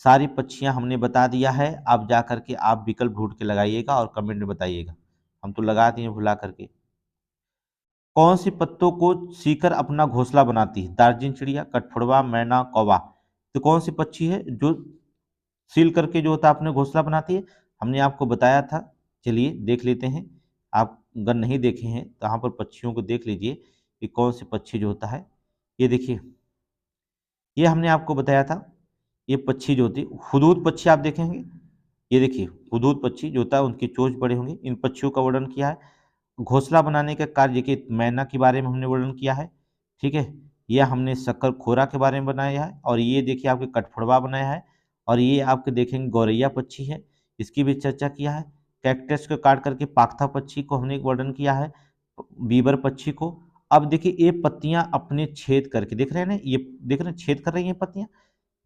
सारी पक्षियां हमने बता दिया है। आप जा करके आप विकल्प ढूंढ के लगाइएगा और कमेंट में बताइएगा। हम तो लगा दिए भुला करके। कौन सी पत्तों को सीकर अपना घोंसला बनाती है? दार्जिन चिड़िया, कठफोड़वा, मैना, कौवा। तो कौन सी पक्षी है जो सील करके जो होता है अपने घोंसला बनाती है? हमने आपको बताया था। चलिए देख लेते हैं। आप अगर नहीं देखे हैं तो यहाँ पर पक्षियों को देख लीजिए कि कौन से पक्षी जो होता है। ये देखिए, ये हमने आपको बताया था। ये पक्षी जो होती है हुदूद पक्षी, आप देखेंगे। ये देखिए हुदूद पक्षी जो होता है उनकी चोंच बड़े होंगे। इन पक्षियों का वर्णन किया है। घोंसला बनाने का कार्य के मैना के बारे में हमने वर्णन किया है। ठीक है, यह हमने शक्कर खोरा के बारे में बनाया है। और ये देखिए आपके कठफोड़वा बनाया है। और ये आपके देखेंगे गौरैया पक्षी है, इसकी भी चर्चा किया है। कैक्टस को काट करके पाख्ता पक्षी को हमने वर्णन किया है, बीबर पक्षी को। अब देखिए ये पत्तियां अपने छेद करके, देख रहे हैं ना, ये देख रहे हैं छेद कर रही हैं पत्तियां।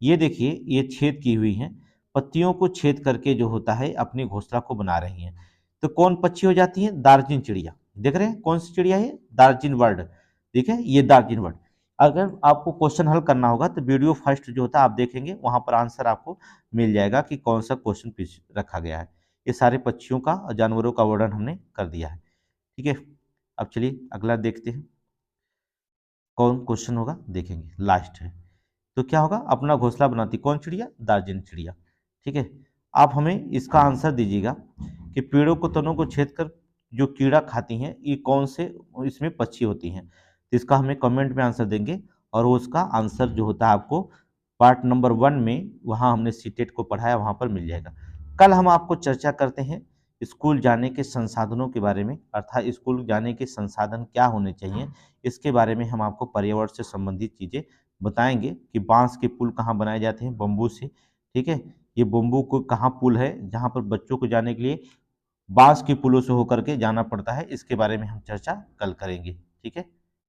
ये देखिए ये छेद की हुई हैं, पत्तियों को छेद करके जो होता है अपनी घोंसला को बना रही हैं। तो कौन पक्षी हो जाती है? दार्जिन चिड़िया। देख रहे हैं कौन सी चिड़िया है? दार्जिन बर्ड। ठीक है, ये दार्जिन बर्ड। अगर आपको क्वेश्चन हल करना होगा तो वीडियो फर्स्ट जो होता है आप देखेंगे, वहां पर आंसर आपको मिल जाएगा कि कौन सा क्वेश्चन रखा गया है। ये सारे पक्षियों का और जानवरों का वर्णन हमने कर दिया है। ठीक है, अब चलिए अगला देखते हैं कौन क्वेश्चन होगा, देखेंगे लास्ट है। तो क्या होगा? अपना घोंसला बनाती कौन चिड़िया? दार्जिन चिड़िया। ठीक है, आप हमें इसका आंसर दीजिएगा कि पेड़ों को तनों को छेद कर जो कीड़ा खाती हैं ये कौन से इसमें पक्षी होती हैं? तो इसका हमें कमेंट में आंसर देंगे, और उसका आंसर जो होता है आपको पार्ट नंबर 1 में, वहाँ हमने सीटेट को पढ़ाया, वहाँ पर मिल जाएगा। कल हम आपको चर्चा करते हैं स्कूल जाने के संसाधनों के बारे में, अर्थात स्कूल जाने के संसाधन क्या होने चाहिए, इसके बारे में हम आपको पर्यावरण से संबंधित चीज़ें बताएंगे कि बांस के पुल कहाँ बनाए जाते हैं बम्बू से। ठीक है, ये बम्बू को कहाँ पुल है जहाँ पर बच्चों को जाने के लिए बांस के पुलों से होकर के जाना पड़ता है, इसके बारे में हम चर्चा कल करेंगे। ठीक है।